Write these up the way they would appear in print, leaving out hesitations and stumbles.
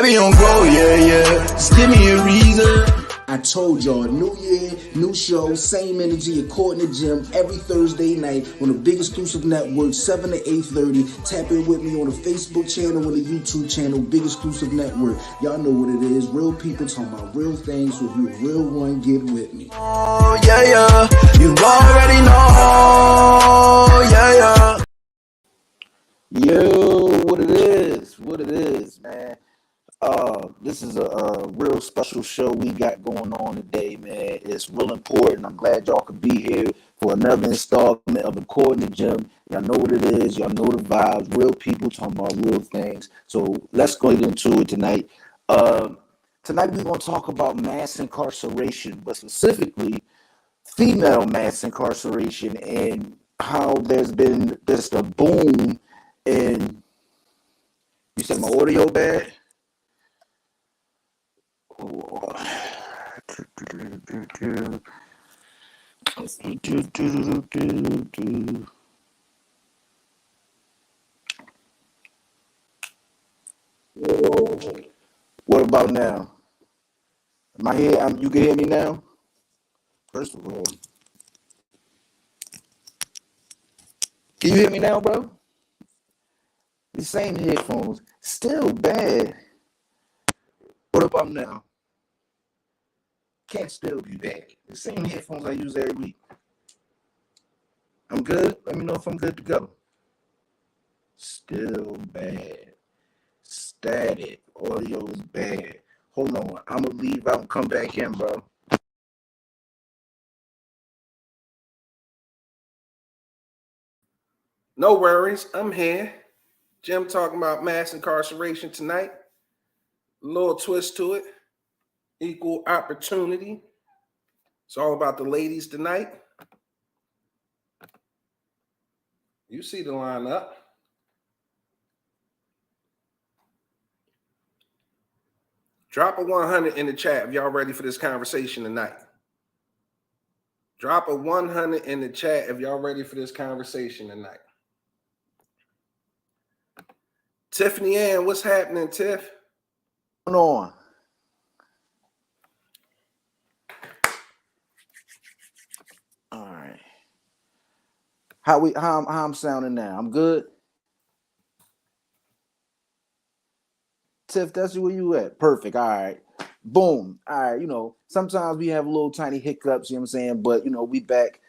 be on go, yeah. Just give me a reason. I told y'all, new year, new show, same energy according to Jim every Thursday night on the big exclusive network, 7 to 8:30. Tap in with me on the Facebook channel and the YouTube channel, Big Exclusive Network. Y'all know what it is. Real people talking about real things. So if you a real one, get with me. Oh, yeah. You already know, yeah. Yo, what it is, man. This is a real special show we got going on today, man. It's real important. I'm glad y'all could be here for another installment of According to Jim. Y'all know what it is. Y'all know the vibes. Real people talking about real things. So let's go into it tonight. Tonight we're going to talk about mass incarceration, but specifically female mass incarceration and how there's been just a boom in. You said my audio bad? What about now? Am I here? You can hear me now? First of all, can you hear me now, bro? The same headphones, still bad. What about now? Can't still be bad. The same headphones I use every week. I'm good. Let me know if I'm good to go. Still bad. Static. Audio is bad. Hold on. I'm going to leave out and come back in, bro. No worries. I'm here. Jim talking about mass incarceration tonight. A little twist to it. Equal opportunity. It's all about the ladies tonight. You see the lineup. Drop a 100 in the chat if y'all ready for this conversation tonight. Drop a 100 in the chat if y'all ready for this conversation tonight. Tiffany Ann, what's happening, Tiff? What's going on? All right. How I'm sounding now? I'm good. Tiff, that's where you at. Perfect. All right. Boom. All right. Sometimes we have little tiny hiccups, you know what I'm saying? But we back.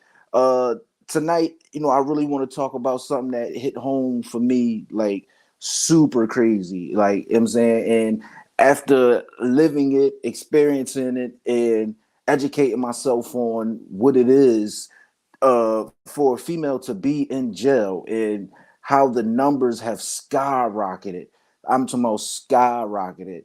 Tonight, I really want to talk about something that hit home for me, like super crazy. Like, you know what I'm saying? And after living it, experiencing it, and educating myself on what it is for a female to be in jail and how the numbers have skyrocketed. I'm talking about skyrocketed.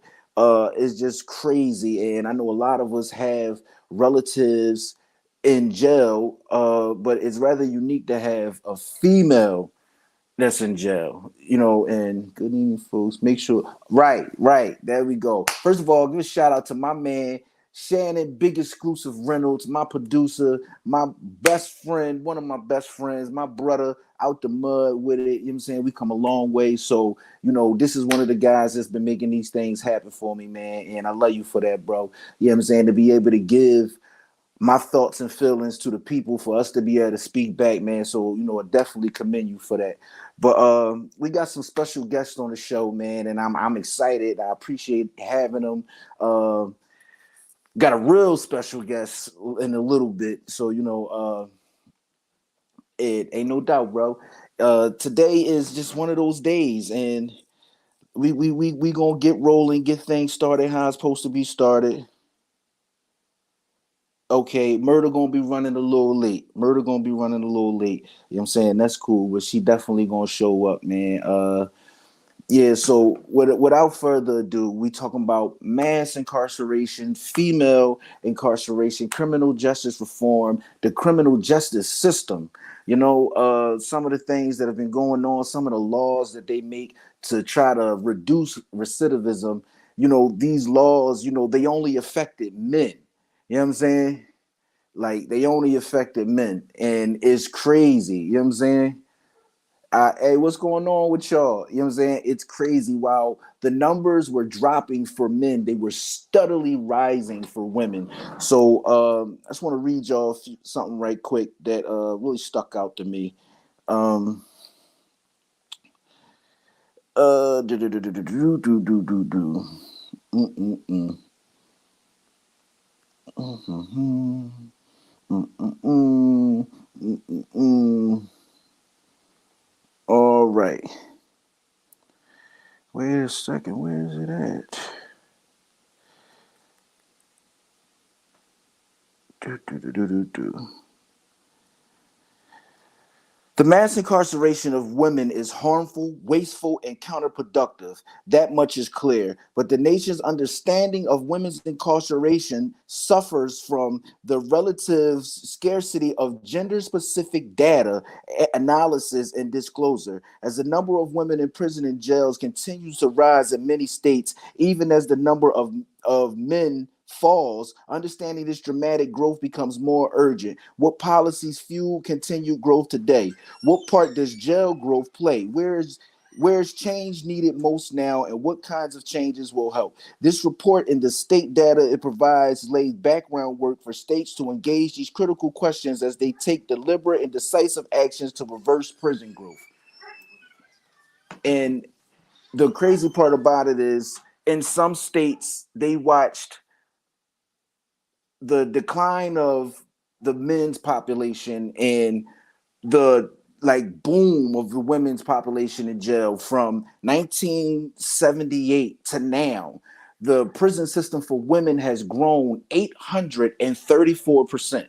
It's just crazy. And I know a lot of us have relatives in jail, but it's rather unique to have a female that's in jail, and good evening, folks. Make sure, right, there we go. First of all, give a shout out to my man, Shannon, Big Exclusive Reynolds, my producer, my best friend, one of my best friends, my brother out the mud with it. You know what I'm saying? We come a long way. So, this is one of the guys that's been making these things happen for me, man. And I love you for that, bro. You know what I'm saying? To be able to give my thoughts and feelings to the people, for us to be able to speak back, man. So, I definitely commend you for that. But we got some special guests on the show, man, and I'm excited. I appreciate having them. Got a real special guest in a little bit. So, it ain't no doubt, bro. Today is just one of those days, and we gonna get rolling, get things started how it's supposed to be started. Okay, Murder gonna be running a little late. You know what I'm saying? That's cool, but she definitely gonna show up, man. Yeah, so without further ado, we talking about mass incarceration, female incarceration, criminal justice reform, the criminal justice system. Some of the things that have been going on, some of the laws that they make to try to reduce recidivism. These laws, they only affected men. You know what I'm saying? Like, they only affected men, and it's crazy. You know what I'm saying? Hey, what's going on with y'all? You know what I'm saying? It's crazy. While the numbers were dropping for men, they were steadily rising for women. So I just want to read y'all something right quick that really stuck out to me. Um, do do do do do do do do do do. Mm-mm-mm. Mm-mm-mm. Mm-mm-mm. Mm-mm-mm. All right. Wait a second. Where is it at? Do, do, do, do, do, do. The mass incarceration of women is harmful, wasteful, and counterproductive. That much is clear. But the nation's understanding of women's incarceration suffers from the relative scarcity of gender specific data, analysis, and disclosure. As the number of women in prison and jails continues to rise in many states, even as the number of men falls, understanding this dramatic growth becomes more urgent. What policies fuel continued growth today? What part does jail growth play? Where's change needed most now, and what kinds of changes will help? This report and the state data it provides lays background work for states to engage these critical questions as they take deliberate and decisive actions to reverse prison growth. And the crazy part about it is, in some states, they watched the decline of the men's population and the like boom of the women's population in jail from 1978 to now. The prison system for women has grown 834%.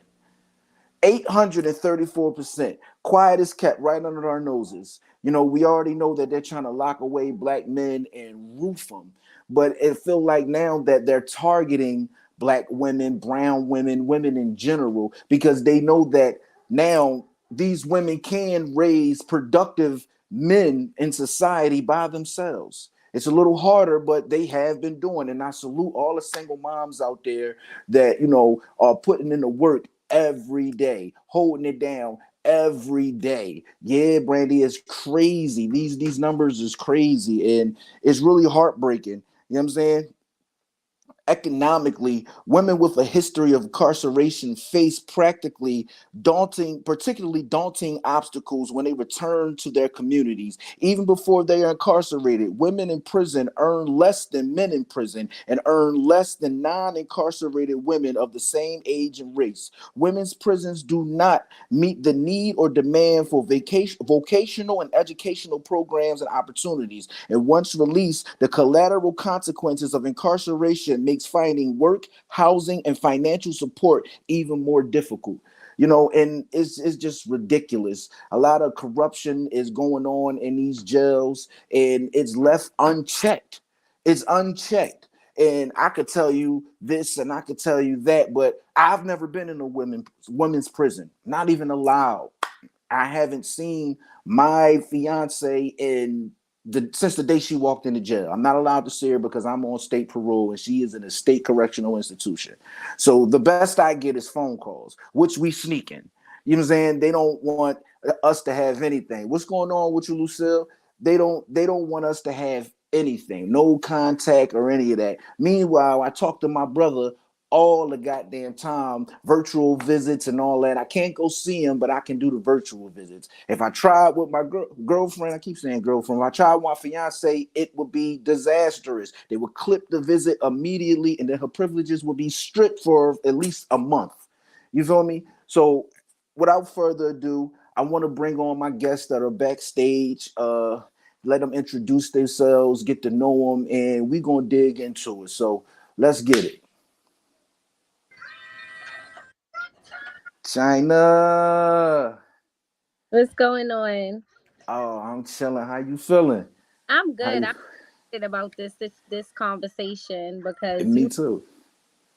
834%. Quiet is kept right under our noses. You know, we already know that they're trying to lock away black men and roof them. But it feels like now that they're targeting black women, brown women, women in general, because they know that now these women can raise productive men in society by themselves. It's a little harder, but they have been doing. And I salute all the single moms out there that, you know, are putting in the work every day, holding it down every day. Yeah, Brandy, it's crazy. These numbers is crazy, and it's really heartbreaking. You know what I'm saying? Economically, women with a history of incarceration face particularly daunting obstacles when they return to their communities. Even before they are incarcerated, women in prison earn less than men in prison and earn less than non-incarcerated women of the same age and race. Women's prisons do not meet the need or demand for vocational and educational programs and opportunities. And once released, the collateral consequences of incarceration makes finding work, housing, and financial support even more difficult. You know, and it's just ridiculous. A lot of corruption is going on in these jails, and it's left unchecked. It's unchecked. And I could tell you this and I could tell you that, but I've never been in a women's prison, not even allowed. I haven't seen my fiance in since the day she walked into jail. I'm not allowed to see her because I'm on state parole and she is in a state correctional institution. So the best I get is phone calls, which we sneaking. You know what I'm saying? They don't want us to have anything. What's going on with you, Lucille? They don't want us to have anything, no contact or any of that. Meanwhile, I talked to my brother all the goddamn time, virtual visits and all that. I can't go see him, but I can do the virtual visits. If I tried with my girlfriend, I keep saying girlfriend, if I tried with my fiance, it would be disastrous. They would clip the visit immediately, and then her privileges would be stripped for at least a month. You feel me? So without further ado, I want to bring on my guests that are backstage. Let them introduce themselves, get to know them, and we're gonna dig into it. So let's get it. China. What's going on? Oh, I'm chilling. How you feeling? I'm How good. you? I'm excited about this conversation because Me too.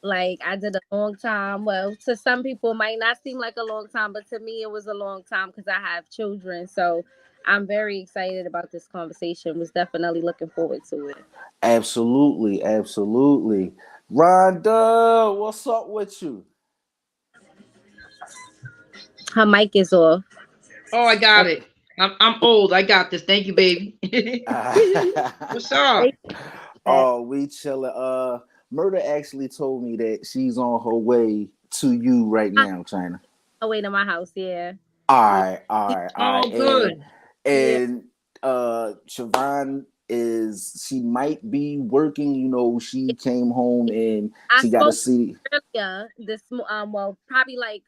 like I did a long time. Well, to some people it might not seem like a long time, but to me it was a long time because I have children. So I'm very excited about this conversation. Was definitely looking forward to it. Absolutely, absolutely. Rhonda, what's up with you? Her mic is off. Oh, I got Okay. it. I'm old. I got this. Thank you, baby. What's up? Oh, we chilling. Murder actually told me that she's on her way to you right now, China. Oh, wait, to my house. Yeah. All Yeah. right, all right, all Oh, right. good. Yeah. And Siobhan she might be working, she came home and I she got to spoke see. earlier well, probably like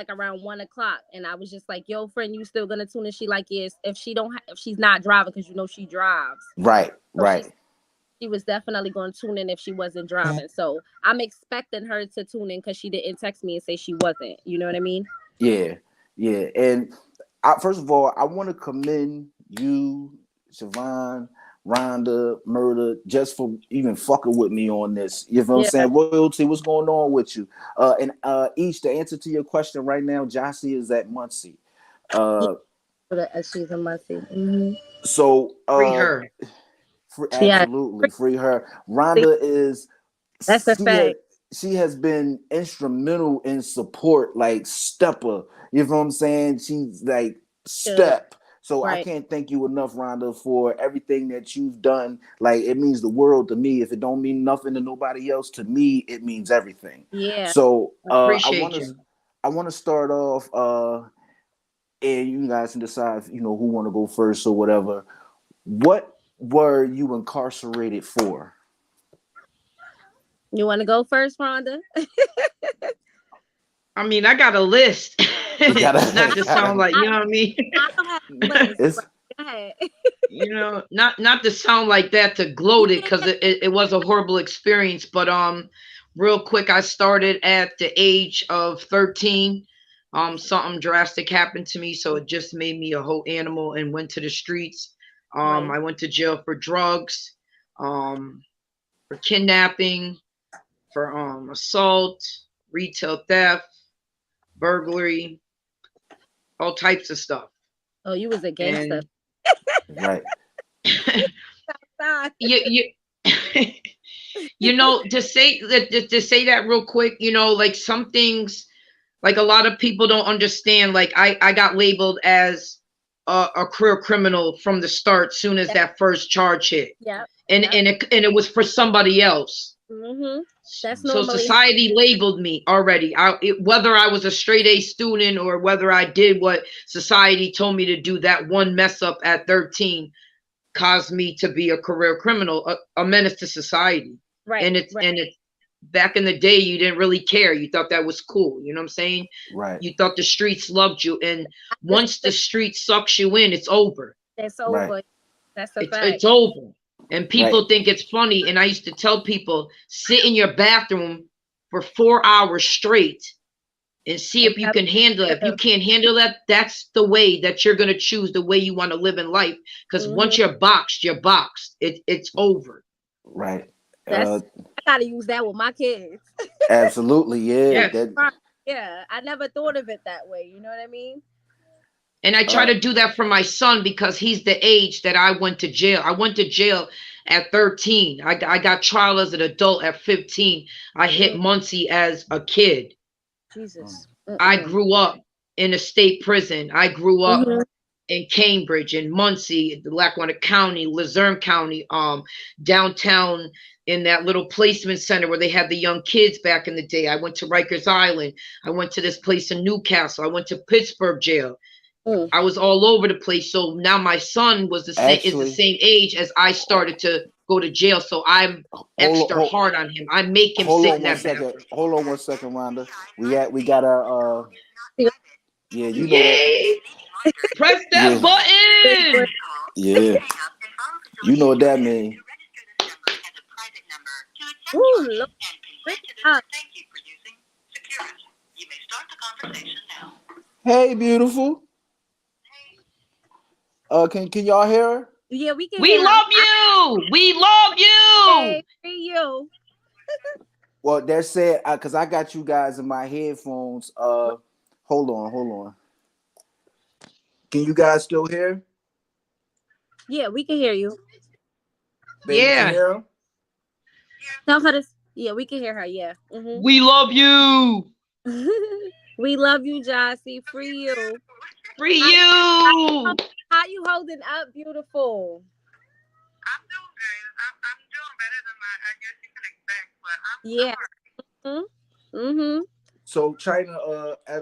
around 1 o'clock, and I was just like, "Yo, friend, you still gonna tune in?" She like, "Yes." If she don't, if she's not driving, because she drives, Right, so right. she was definitely going to tune in if she wasn't driving. So I'm expecting her to tune in because she didn't text me and say she wasn't. You know what I mean? Yeah, yeah. And first of all, I want to commend you, Siobhan, Rhonda, Murder, just for even fucking with me on this. You know what I'm Yeah. saying? Royalty, what's going on with you? And each the answer to your question right now, Jossie is at Muncie. Uh, She's a Muncie. Mm-hmm. so Free her. Yeah, absolutely free her. Rhonda is that's a she has fact. she has been instrumental in support, like stepper. You know what I'm saying? She's like Yeah, step. So I right. can't thank you enough, Rhonda, for everything that you've done. Like it means the world to me. If it don't mean nothing to nobody else, to me it means everything. Yeah. So Appreciate you. I want to start off and you guys can decide, who want to go first or whatever. What were you incarcerated for? You want to go first, Rhonda? I mean, I got a list. You Not to sound gotta. like, you know what I mean? I don't have a list, It's but go ahead. Not to sound like that, to gloat it, because it was a horrible experience. But real quick, I started at the age of 13. Something drastic happened to me, so it just made me a whole animal and went to the streets. Right. I went to jail for drugs, for kidnapping, for assault, retail theft, burglary, all types of stuff. Oh, you was a gangster. And right. you to say that real quick, like some things, like a lot of people don't understand. Like I got labeled as a career criminal from the start, soon as that first charge hit. Yep. And Yep. it was for somebody else. Mm-hmm. That's So normally society labeled me already. Whether I was a straight A student or whether I did what society told me to do, that one mess up at 13 caused me to be a career criminal, a menace to society. right. And Right. it's back in the day, you didn't really care. You thought that was cool. You know what I'm saying? Right. You thought the streets loved you. And once the street sucks you in, it's over. It's Right. over. That's a fact. It's over. And people Right. think it's funny. And I used to tell people, sit in your bathroom for 4 hours straight and see if you can handle it. If you can't handle that, that's the way that you're going to choose the way you want to live in life. Because once you're boxed, you're boxed. It's over. Right. I gotta use that with my kids. Absolutely. Yeah. Yes. Yeah, I never thought of it that way. You know what I mean? And I try to do that for my son because he's the age that I went to jail. I went to jail at 13. I got trial as an adult at 15. I hit Muncie as a kid. Jesus. I grew up in a state prison. I grew up Mhm. in Cambridge, in Muncie, Lackawanna County, Luzerne County, downtown in that little placement center where they had the young kids back in the day. I went to Rikers Island. I went to this place in Newcastle. I went to Pittsburgh jail. I was all over the place. So now my son is the same age as I started to go to jail. So I'm extra hard on him. I make him sit in that bathroom. Hold on 1 second, Rhonda. We got our yeah, you know Yay! that. Press that button. Yeah. You know what that means. Ooh, look. Hey, beautiful. Can y'all hear her? Yeah, we can. We love you. We love you. Hey, free you. Well, that's it. Cause I got you guys in my headphones. Hold on. Can you guys still hear? Yeah, we can hear you. Baby, Yeah. can you hear her? Tell her to. Yeah, we can hear her. Yeah. We love you. We love you, Jossie. Free you. Free How, you. how you holding up, beautiful? I'm doing good. I'm doing better than I guess you can expect, but Yeah. Mm-hmm. So China,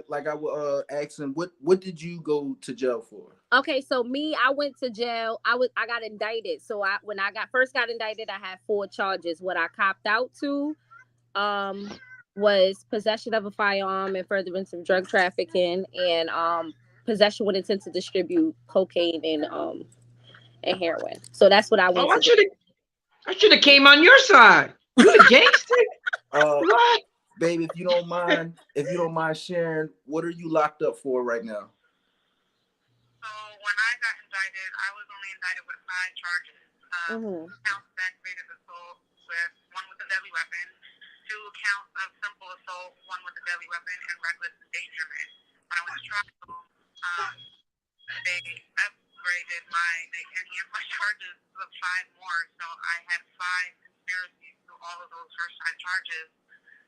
like I was asking, what did you go to jail for? Okay, so me, I went to jail. I got indicted. So when I first got indicted, I had 4 charges. What I copped out to, was possession of a firearm and furtherance of drug trafficking, and possession with intent to distribute cocaine and heroin. So that's what I Oh, went to do. I should have came on your side. You the gangster? Uh, What? babe, if you don't mind sharing, what are you locked up for right now? so when I got indicted, I was only indicted with 5 charges. Mm-hmm. Counts of aggravated assault with 1 with a deadly weapon, 2 counts of simple assault, 1 with a deadly weapon, and reckless endangerment. When I went to trial, they upgraded they enhanced my charges to 5 more. So I had 5 conspiracies to all of those first 5 charges,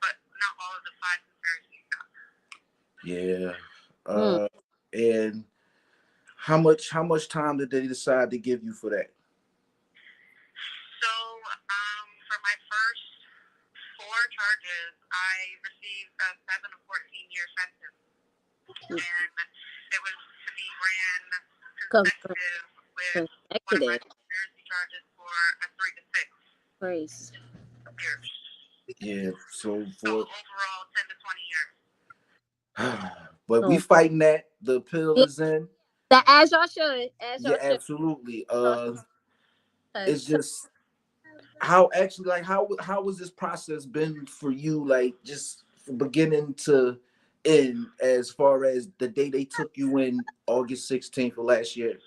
but not all of the 5 conspiracies stuff. Yeah. And how much time did they decide to give you for that? So for my first 4 charges, I received a 7 to 14-year sentence, and it was to be ran consecutive with one of my conspiracy charges for a 3 to 6 Praise. years. Yeah. So So overall, 10 to 20 years. but we fighting that. The pill is in. That as y'all should. Yeah, absolutely. It's Because just how was this process been for you, like just from beginning to end, as far as the day they took you in August 16th of last year?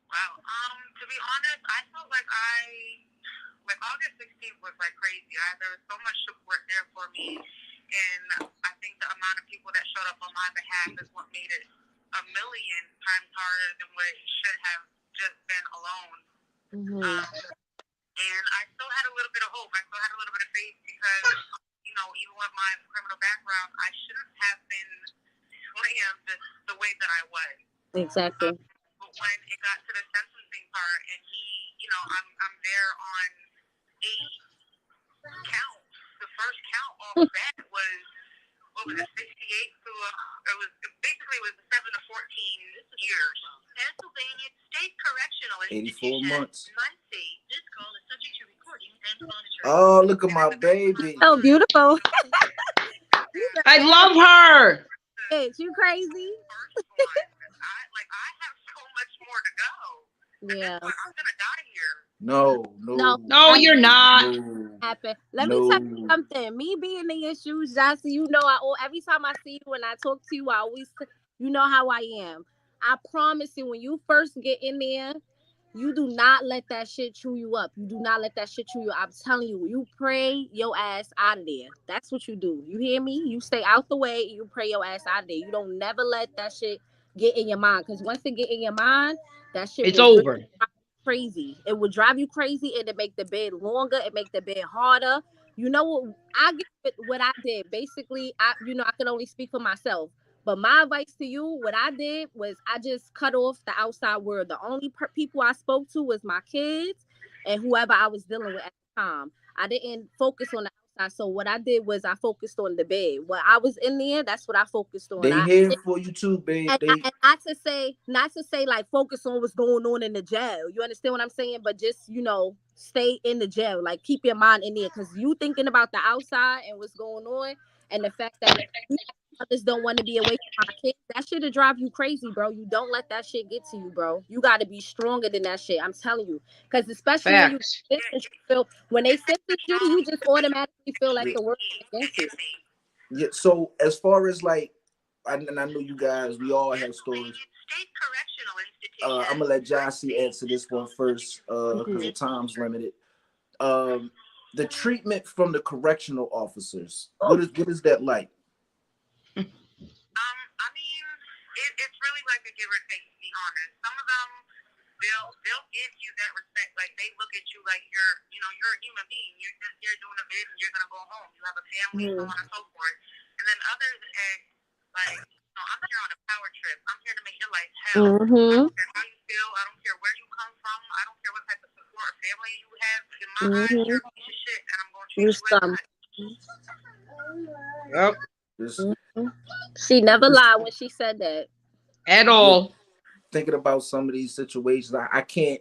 Wow. To be honest, I felt like August 16th was like crazy. There was so much support there for me, and I think the amount of people that showed up on my behalf is what made it a million times harder than what it should have just been alone. And I still had a little bit of hope. I still had a little bit of faith because, even with my criminal background, I shouldn't have been slammed the way that I was. exactly. But when it got to the sentencing part, and I'm there on 8 counts. The first count off the bat was, what was it, 68 to it was 7 to 14 years. Pennsylvania State Correctional 84 months. Muncie. This call is subject to recording and monitoring. Oh, look at my baby. Oh, beautiful. I love her. Bitch, you crazy? I have so much more to go. Yeah. I'm gonna die here. No, you're not. Happen. Let me tell you something. Me being in your shoes, Jossie, every time I see you and I talk to you, I always, how I am. I promise you, when you first get in there, you do not let that shit chew you up. You do not let that shit chew you up. I'm telling you, you pray your ass out of there. That's what you do. You hear me? You stay out the way. You pray your ass out of there. You don't never let that shit get in your mind. Because once it get in your mind, that shit It's over. Crazy. It would drive you crazy, and it make the bed longer. It make the bed harder. You know what? I get what I did. Basically, I can only speak for myself. But my advice to you, what I did was I just cut off the outside world. The only people I spoke to was my kids and whoever I was dealing with at the time. I didn't focus on the outside. So what I did was I focused on the bed. When I was in there, that's what I focused on. They here for you too, babe. And not to say like focus on what's going on in the jail. You understand what I'm saying? But just, stay in the jail. Like keep your mind in there. Because you thinking about the outside and what's going on, and the fact that others don't want to be away from my kids, that shit'll drive you crazy, bro. You don't let that shit get to you, bro. You got to be stronger than that shit. I'm telling you. Because especially when they sentence you, you just automatically feel like the world is against you. Yeah, so as far as like, and I know you guys, we all have stories. I'm gonna let Jossie answer this one first, because the time's limited. The treatment from the correctional officers, what is that like? It's really like a give or take, to be honest. Some of them, they'll give you that respect. Like they look at you like you're a human being. You're just here doing a bid and you're gonna go home. You have a family, so on and so forth. And then others act like, I'm here on a power trip. I'm here to make your life hell. I Mm-hmm. don't care how you feel. I don't care where you come from. I don't care what type of support or family you have. In my eyes, you're a piece of shit, and I'm going to treat You you as some. such. Yep. Just, She never just lied when she said that. At yeah, all. thinking about some of these situations. I can't,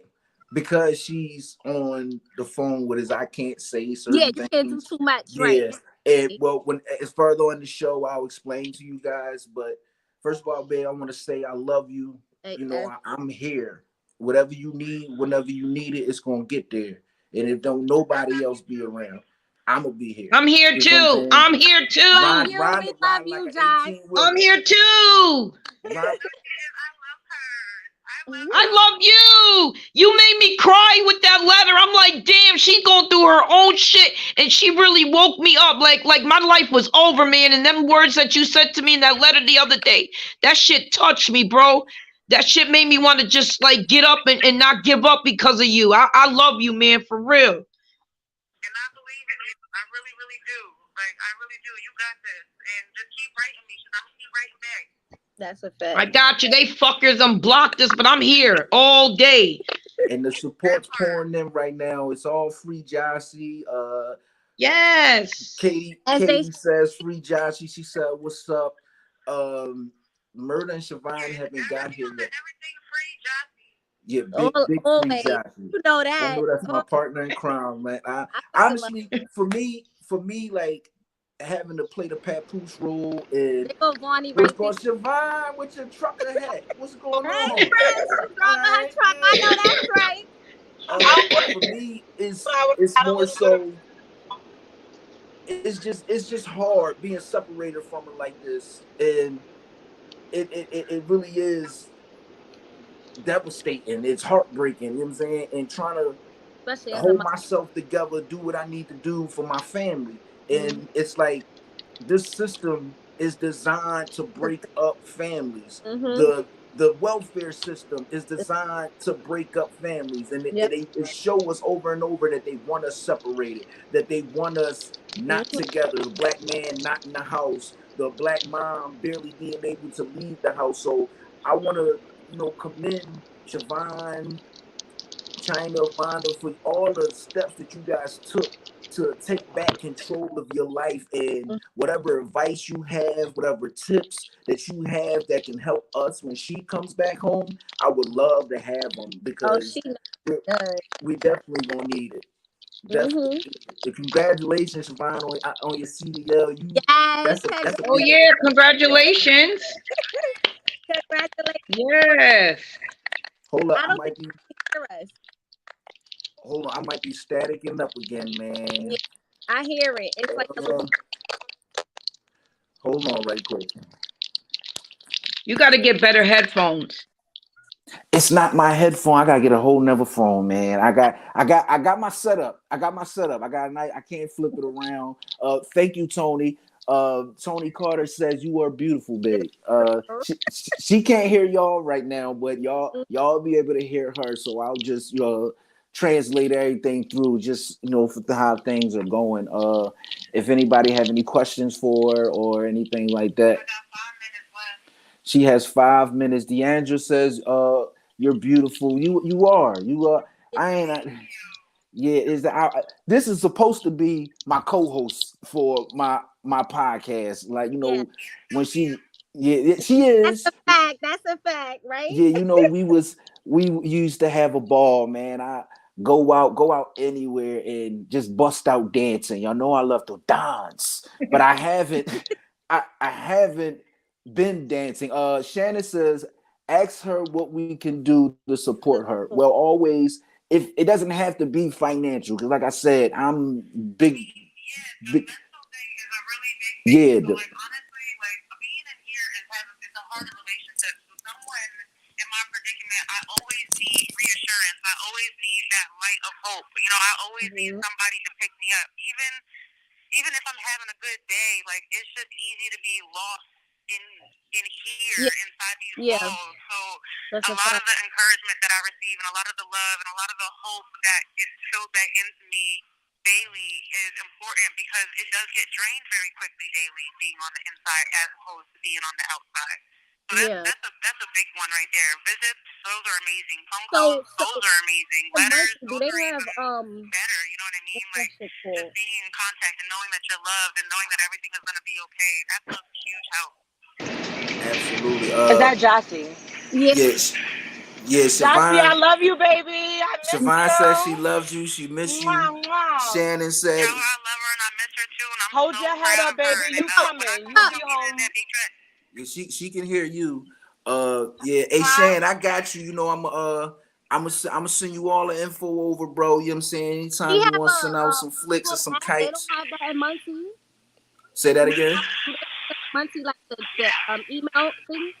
because she's on the phone with us, I can't say Yeah, certain you can't do things. too much, right? Yeah. And well, when it's further on the show, I'll explain to you guys. But first of all, babe, I want to say I love you. You know, I'm here. Whatever you need, whenever you need it, it's gonna get there. And if don't nobody else be around, I'm gonna be here. I'm here You know what I'm too. saying? I'm here too. Love Ride, you. ride, We love ride you, like an Josh. 18 wheeler. I'm here too. Ride, I love you. You made me cry with that letter. I'm like, damn, she's going through her own shit, and she really woke me up. Like my life was over, man. And them words that you said to me in that letter the other day, that shit touched me, bro. That shit made me want to just like get up and not give up because of you. I love you, man, for real. And I believe in you. I really, really do. Like, I really do. You got this. And just keep writing me, because I'm going to keep writing back. That's a fact. I got you. They fuckers unblocked us, but I'm here all day. and the support's pouring in right now. It's all free, Jossie. Yes. Katie says free, Jossie. She said, "What's up?" Murder and Siobhan haven't got here yet. Everything free, Jossie. Yeah, big Always. free, Jossie. You know I that. know that's my partner in crime, man. I honestly, for me, like having to play the papoose role and They go Vonnie what's right going, Siobhan with your trucker hat? What's going there. on? Hey, Chris, she's driving her truck. I know that's right. For me, it's more so. It's just hard being separated from her like this, and it really is devastating. It's heartbreaking. You know what I'm saying? And trying to Especially as a hold mom. myself together, do what I need to do for my family, and it's like this system is designed to break up families. The welfare system is designed to break up families, and it show us over and over that they want us separated, that they want us not together. The black man not in the house, the black mom barely being able to leave the house. So I want to, commend Siobhan, China, Vonda, for all the steps that you guys took to take back control of your life, and whatever advice you have, whatever tips that you have that can help us when she comes back home, I would love to have them, because we definitely gonna need it. Definitely. Congratulations, Siobhan, on your CDL. That's a Oh yeah, congratulations. Congratulations. Yes. Hold up, I I don't might think be. you can hear us. Hold on, I might be staticking up again, man. Yeah, I hear it. It's like a little. Hold on, right quick. You got to get better headphones. It's not my headphone. I gotta get a whole nother phone, man. I got my setup. I got a night. I can't flip it around. Thank you, Tony. Tony Carter says you are beautiful, babe. She can't hear y'all right now, but y'all be able to hear her. So I'll just translate everything through, just for how things are going. If anybody have any questions for her or anything like that. She has 5 minutes. Deandra says, "You're beautiful. You are. I ain't. Yeah. This is supposed to be my co-host for my podcast. Like when she. Yeah, she is. That's a fact, right? Yeah, we used to have a ball, man. I go out anywhere and just bust out dancing. Y'all know I love to dance, but I haven't. I haven't been dancing. Shannon says, ask her what we can do to support her. Well, always, if it doesn't have to be financial, because like I said, I'm big. Yeah. Like, honestly, like, being in here it's a harder relationship. So someone in my predicament, I always need reassurance. I always need that light of hope. I always need somebody to pick me up. Even if I'm having a good day, like, it's just easy to be lost in here, inside these walls. So a lot of the encouragement that I receive, and a lot of the love, and a lot of the hope that is filled back into me daily is important, because it does get drained very quickly daily, being on the inside as opposed to being on the outside. So Yeah. that's a big one right there. Visits, those are amazing. Phone So, calls, so those are amazing. in Letters, Muncie, do those they are have even better. You know what I mean? what's that Like shit just called? being in contact and knowing that you're loved and knowing that everything is gonna be okay. That's a huge help. Absolutely. Is that Jossie? Yeah. Yes, yeah. Jossie, I Siobhan, love you, baby. I miss Siobhan says she you. loves you. She miss you. Mwah, mwah. Shannon said, Tell her I love her and I miss her too, and I'm Hold so your head proud up, of her. baby. And You when I coming. come You'll home, be I'm getting in home. that big dress. yeah, she can hear you. Yeah. Hey, Huh? Shan, I got you. You know, I'm gonna send you all the info over, bro. You know what I'm saying? We Anytime you have want to send out some flicks or Facebook some app. They don't kites, have that in Muncie. say that again. Do they have Muncie like the email thing?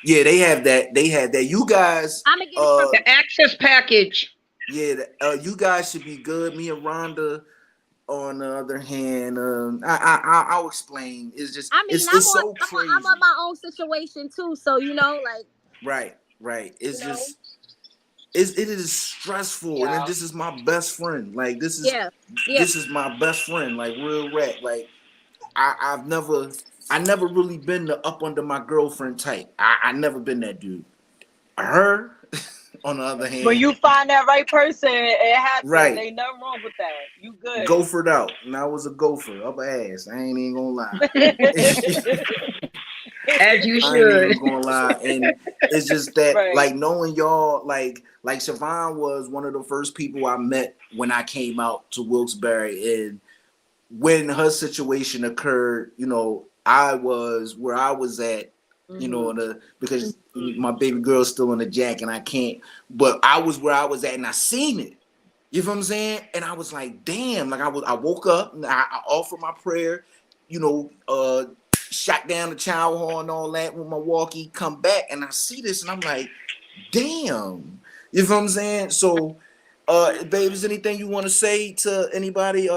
Yeah, they have that. They have that. You guys, I'm gonna get it from. The access package. yeah, you guys should be good. Me and Rhonda, on the other hand, I'll explain. It's just I mean, it's so crazy. I'm on my own situation too. So you know, like Right. It's you know, just it is stressful, and then Yeah. this is my best friend. Like this yeah. is my best friend. Like real rap. Like I never really been the up under my girlfriend type. I never been that dude. Her, on the other When hand, you find that right person, it happens. right. Ain't nothing wrong with that. You good. Gophered out. And I was a gopher, up ass. I ain't even gonna lie. As you I ain't even should. gonna lie. And it's just that Right. like knowing y'all, like Siobhan was one of the first people I met when I came out to Wilkes-Barre. And when her situation occurred, you know, I was where I was at, you know, because my baby girl's still in the jack and I can't, but I was where I was at and I seen it. You know what I'm saying? And I was like, damn, like I woke up and I offered my prayer, you know, shot down the child horn and all that with my walkie, come back and I see this and I'm like, damn. You know what I'm saying? So babe, is anything you want to say to anybody?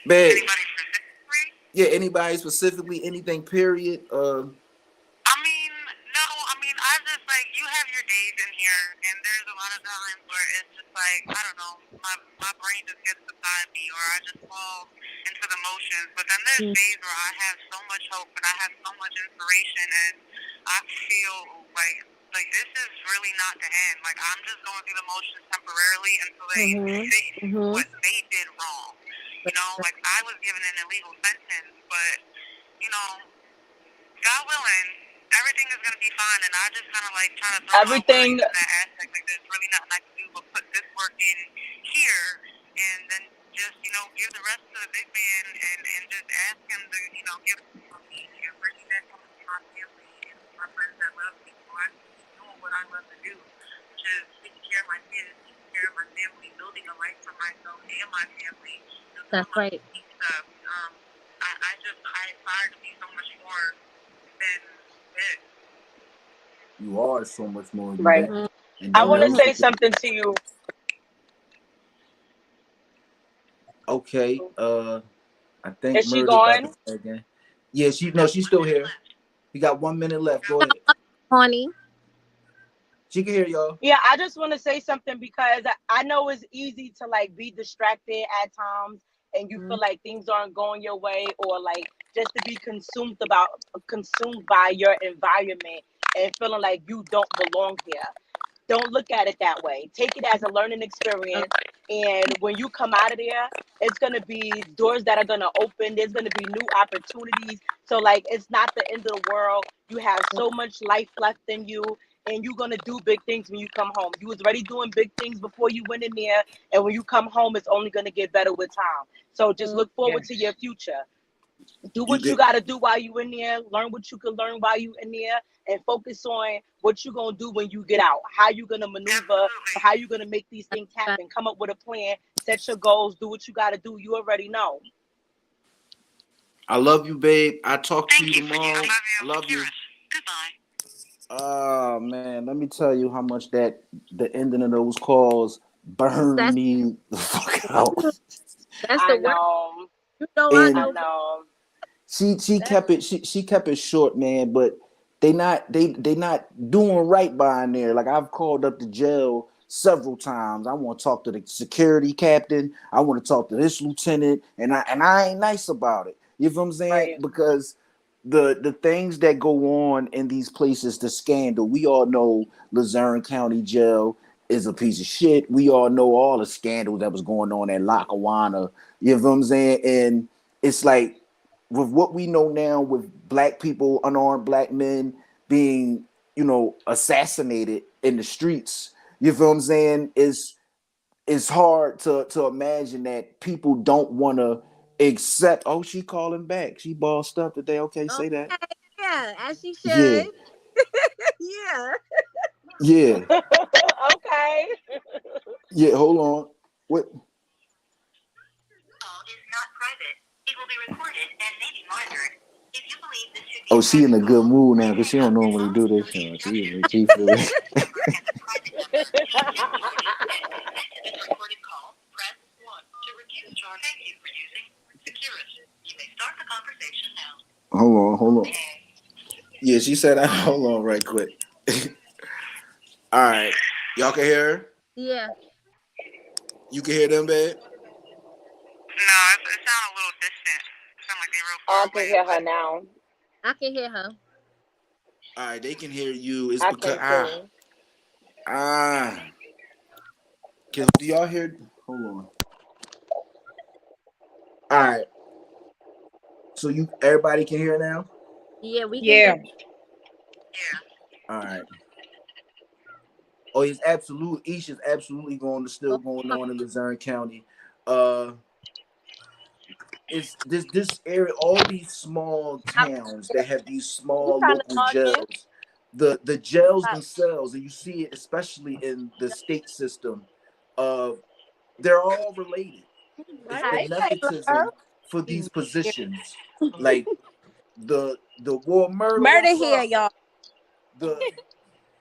Babe. Anybody specifically? Yeah, anybody specifically, anything, period. I mean, no, I mean, I just like you have your days in here, and there's a lot of times where it's just like I don't know, my brain just gets beside me, or I just fall into the motions. But then there's days where I have so much hope and I have so much inspiration, and I feel like this is really not the end. Like I'm just going through the motions temporarily until they fix what they did wrong. You know, like I was given an illegal sentence, but you know. God willing, everything is gonna be fine, and I just kind of like try to throw my Everything. worries in that aspect. Like there's really nothing I can do but put this work in here, and then just give the rest to the big man, and just ask him to give me and bring me back home to my family and my friends that love me, so I can keep doing what I love to do, which is taking care of my kids, taking care of my family, building a life for myself and my family. That's right. Stuff. I aspire to be so much more. You are so much more than Right. that. And I don't want to ever say forget. something to you. Okay. I think Is she Murder about to gone? play again. Yeah, she's still here. You got 1 minute left. Go ahead. Honey. She can hear y'all. Yeah, I just want to say something because I know it's easy to like be distracted at times and you feel like things aren't going your way, or like just to be consumed by your environment and feeling like you don't belong here. Don't look at it that way. Take it as a learning experience. And when you come out of there, it's going to be doors that are going to open. There's going to be new opportunities. So like, it's not the end of the world. You have so much life left in you, and you're going to do big things when you come home. You was already doing big things before you went in there. And when you come home, it's only going to get better with time. So just look forward to your future. Do what you got to do while you in there. Learn what you can learn while you in there, and focus on what you're going to do when you get out. How you going to maneuver, how you going to make these things happen. Come up with a plan, set your goals, do what you got to do. You already know. I love you, babe. I talk to you tomorrow. I love you. Goodbye. Oh man, let me tell you how much the ending of those calls burned me the fuck out. That's I the worst. know. I And know. she kept it short, man, but they not doing right behind there. Like I've called up the jail several times. I want to talk to the security captain. I want to talk to this lieutenant, and I ain't nice about it. You know what I'm saying? Right. Because the things that go on in these places, the scandal. We all know Luzerne County Jail is a piece of shit. We all know all the scandals that was going on at Lackawanna. You know what I'm saying? And it's like with what we know now, with black people, unarmed black men being, assassinated in the streets. You know what I'm saying? It's hard to imagine that people don't want to accept. Oh, she calling back. She bossed up today. Okay, say that. Okay, yeah, as she Yeah, should. Yeah. yeah, Okay. yeah. Hold on. What? Call is not private. It will be recorded and may be monitored. If you believe this should be Oh, a she in a private good call, mood now please because she hang don't up and normally do follow this. the instructions. She feeling. Number and the private number. To disconnect this recorded call, press 1. To review the charge, thank you for using Securus. You may start the conversation now. Hold on. Yeah, she said, hold on right quick. All right. Y'all can hear her? Yeah. You can hear them, babe? No, it sounds a little distant. It sounds like they're real far I away. can hear her now. I can hear her. All right, they can hear you. It's I because, can too. do y'all hear? Hold on. All right. So everybody can hear now? Yeah, we can Yeah. hear. Yeah. All right. Oh, it's absolute. Each is absolutely still going on in Luzerne County. It's this area, all these small towns that have these You small trying to local log in? jails. The jails themselves, and you see it especially in the state system. They're all related. It's the Hi, Taylor. nepotism for these positions, like the war murder. Murder What's here, up? y'all. The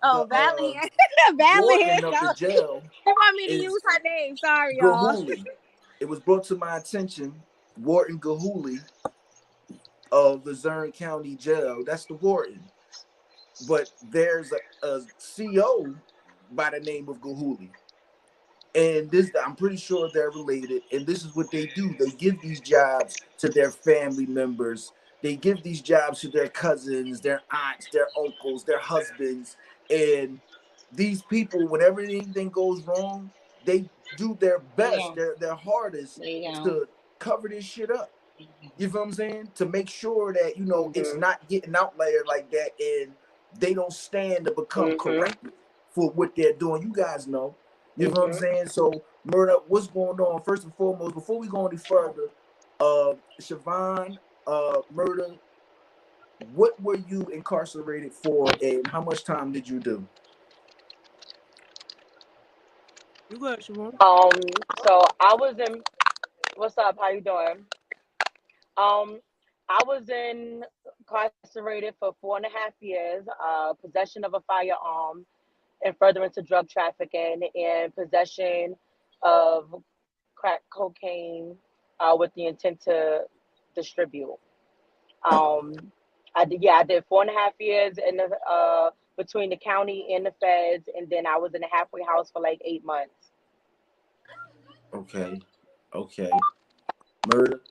Oh, the Valley here. Valley here. warden of the jail They want me to is use her name. Sorry, y'all. Gahuli. It was brought to my attention, Warden Gahuli of Luzerne County Jail. That's the warden. But there's a CO by the name of Gahuli. And this, I'm pretty sure they're related. And this is what they do. They give these jobs to their family members. They give these jobs to their cousins, their aunts, their uncles, their husbands. And these people, whenever anything goes wrong, they do their best, their hardest to cover this shit up. You know what I'm saying? To make sure that, it's not getting out there like that and they don't stand to become corrected for what they're doing. You guys know. You know what I'm saying? So, Murder, what's going on? First and foremost, before we go any further, Siobhan, Murder, what were you incarcerated for and how much time did you do? So I was in. What's up? How you doing? I was incarcerated for 4.5 years. Possession of a firearm, and furtherance to drug trafficking, and possession of crack cocaine with the intent to distribute. Um, I did 4.5 years in the between the county and the feds, and then I was in a halfway house for like 8 months. Okay. Murder?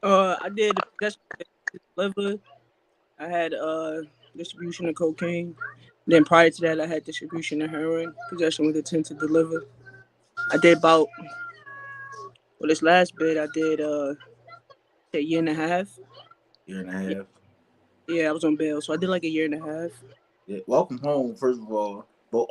I did possession of liver. I had distribution of cocaine. Then prior to that, I had distribution of heroin, possession with intent to deliver. I did about this last bit. I did a year and a half. Year and a half. Yeah, I was on bail, so I did like a year and a half. Yeah. Welcome home, first of all. But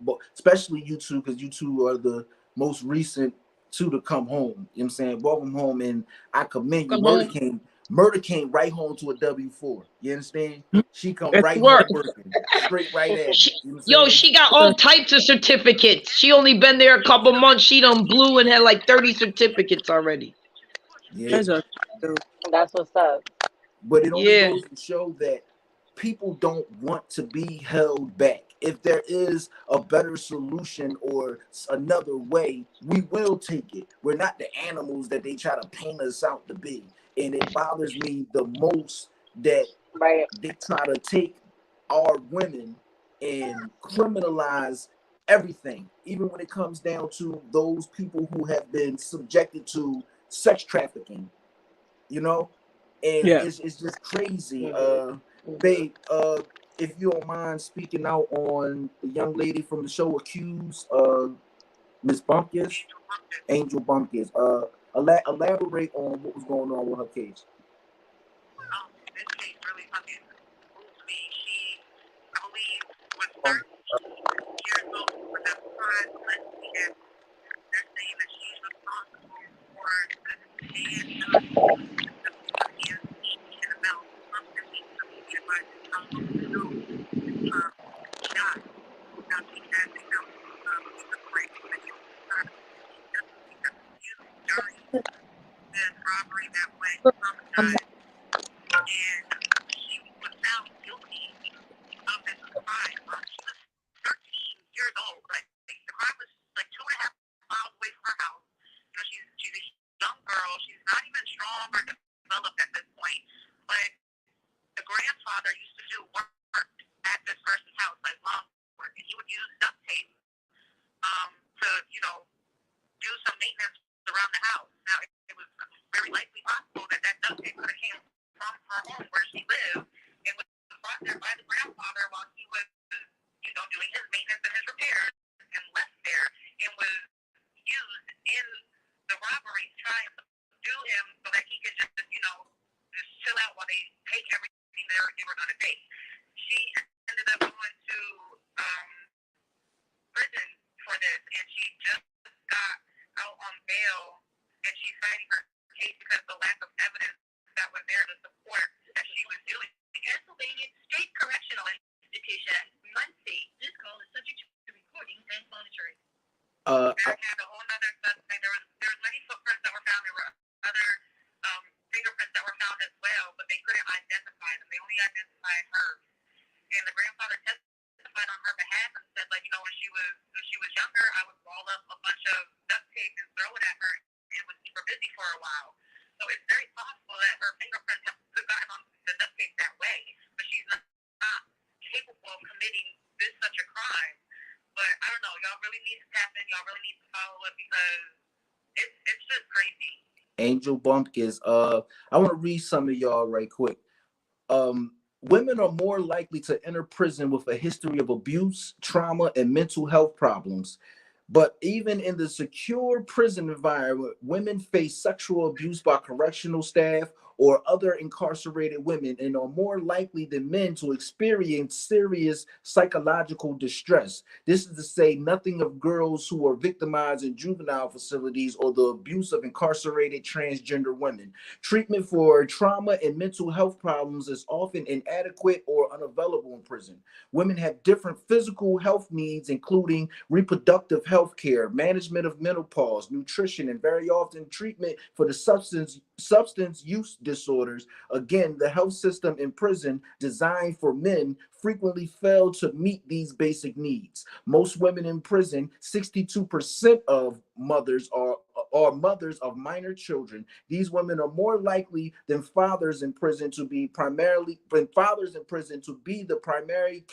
but especially you two, because you two are the most recent two to come home. You know what I'm saying? Welcome home, and I commend you. Murder came right home to a W4. You understand? She come That's right work. home working. Straight right at it. You know what I'm Yo, saying? she got all types of certificates. She only been there a couple months. She done blew and had like 30 certificates already. Yeah. That's what's up. But it only Yeah. goes to show that people don't want to be held back. If there is a better solution or another way, we will take it. We're not the animals that they try to paint us out to be. And it bothers me the most that Right. they try to take our women and criminalize everything, even when it comes down to those people who have been subjected to sex trafficking. You know, and Yeah. it's just crazy. Mhm. Babe, if you don't mind speaking out on the young lady from the show accused, Miss Bumpkins, Angel Bumpkins. Elaborate on what was going on with her case. This case really fucking moved me. She, I believe, was Um, 13 years old when the crime allegedly happened. They're saying that she's responsible for the hand in the mouth, something we communicated by this time. So, she died. Now she has a health break, but she definitely got abused during this robbery that went traumatized, and she was found guilty of this crime. She was 13 years old. Like the crime was like 2.5 miles away from her house. You know, she's a young girl. She's not even strong or developed at this point. But the grandfather used to do work at this person's house, like lawn work, and he would use duct tape to, you know, do some maintenance around the house. Now, it was very likely possible that that duct tape could have came from her home where she lived and was brought there by the grandfather while he was, you know, doing his maintenance and his repairs and left there and was used in the robbery to try and subdue him so that he could just, you know, just chill out while they take everything they were going to take. She ended up going to prison for this, and she just got out on bail, and she's fighting her case because the lack of evidence that was there to support that she was doing. The Pennsylvania State Correctional Institution, Muncie. This call is subject to recording and monitoring. There had a whole other suspect. There was many footprints that were found. There were other fingerprints that were found as well, but they couldn't identify them. They only identified her. And the grandfather testified on her behalf and said, like, you know, when she was younger, I would roll up a bunch of duct tape and throw it at her, and would keep her busy for a while. So it's very possible that her fingerprints could have gotten on the duct tape that way, but she's not capable of committing such a crime. But I don't know. Y'all really need to tap in. Y'all really need to follow it because it's just crazy. Angel Bumpkins. I want to read some of y'all right quick. Women are more likely to enter prison with a history of abuse, trauma, and mental health problems. But even in the secure prison environment, women face sexual abuse by correctional staff or other incarcerated women and are more likely than men to experience serious psychological distress. This is to say nothing of girls who are victimized in juvenile facilities or the abuse of incarcerated transgender women. Treatment for trauma and mental health problems is often inadequate or unavailable in prison. Women have different physical health needs, including reproductive health care, management of menopause, nutrition, and very often treatment for the substance use disorders. Again, the health system in prison designed for men frequently fail to meet these basic needs. Most women in prison, 62% of mothers are mothers of minor children. These women are more likely than fathers in prison to be the primary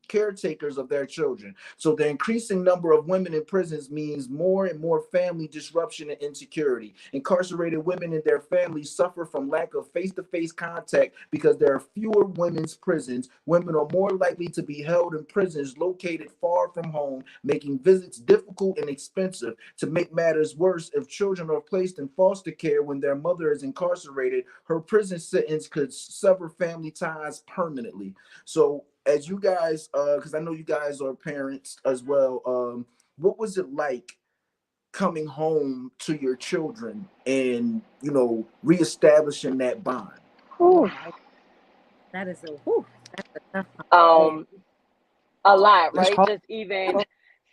caretakers of their children. So the increasing number of women in prisons means more and more family disruption and insecurity. Incarcerated women and their families suffer from lack of face-to-face contact because there are fewer women's prisons. Women are more likely to be held in prisons located far from home, making visits difficult and expensive. To make matters worse, if children are placed in foster care when their mother is incarcerated, her prison sentence could sever family ties permanently. So as you guys, because I know you guys are parents as well, what was it like coming home to your children and, you know, reestablishing that bond? Whew. That is a whew, that's a tough one. A lot, It's right? hard. Just even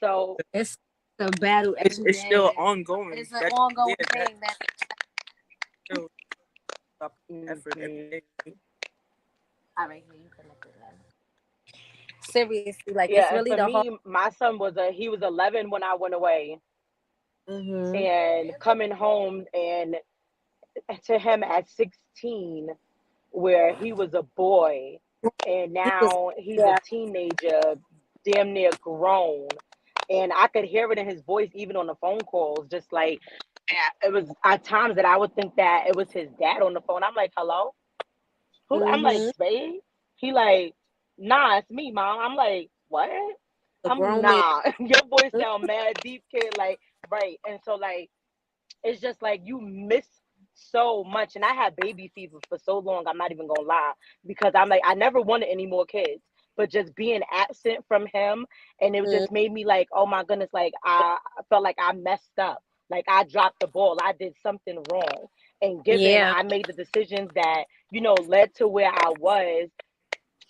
so. It's a battle every It's day. still ongoing. It's an ongoing thing. That's still effort every day. all right. Here, you connected that. Seriously, like it's Yeah, and really for the hard. me, my son he was 11 when I went away, Mm-hmm. and coming home and to him at 16, where he was a boy, and He was, now he's a yeah. teenager, damn near grown, and I could hear it in his voice even on the phone calls, just like it was at times that I would think that it was his dad on the phone. I'm like, hello? Who? I'm like, Mm-hmm. Spade? He like, nah, it's me, mom. I'm like, what? A I'm grown man. nah. Your voice sound mad deep, kid. Like, right. And so like it's just like you miss so much. And I had baby fever for so long, I'm not even gonna lie, because I'm like, I never wanted any more kids. But just being absent from him, and it Mm, just made me like, oh my goodness, like I felt like I messed up. Like I dropped the ball. I did something wrong. And given yeah. I made the decisions that, led to where I was,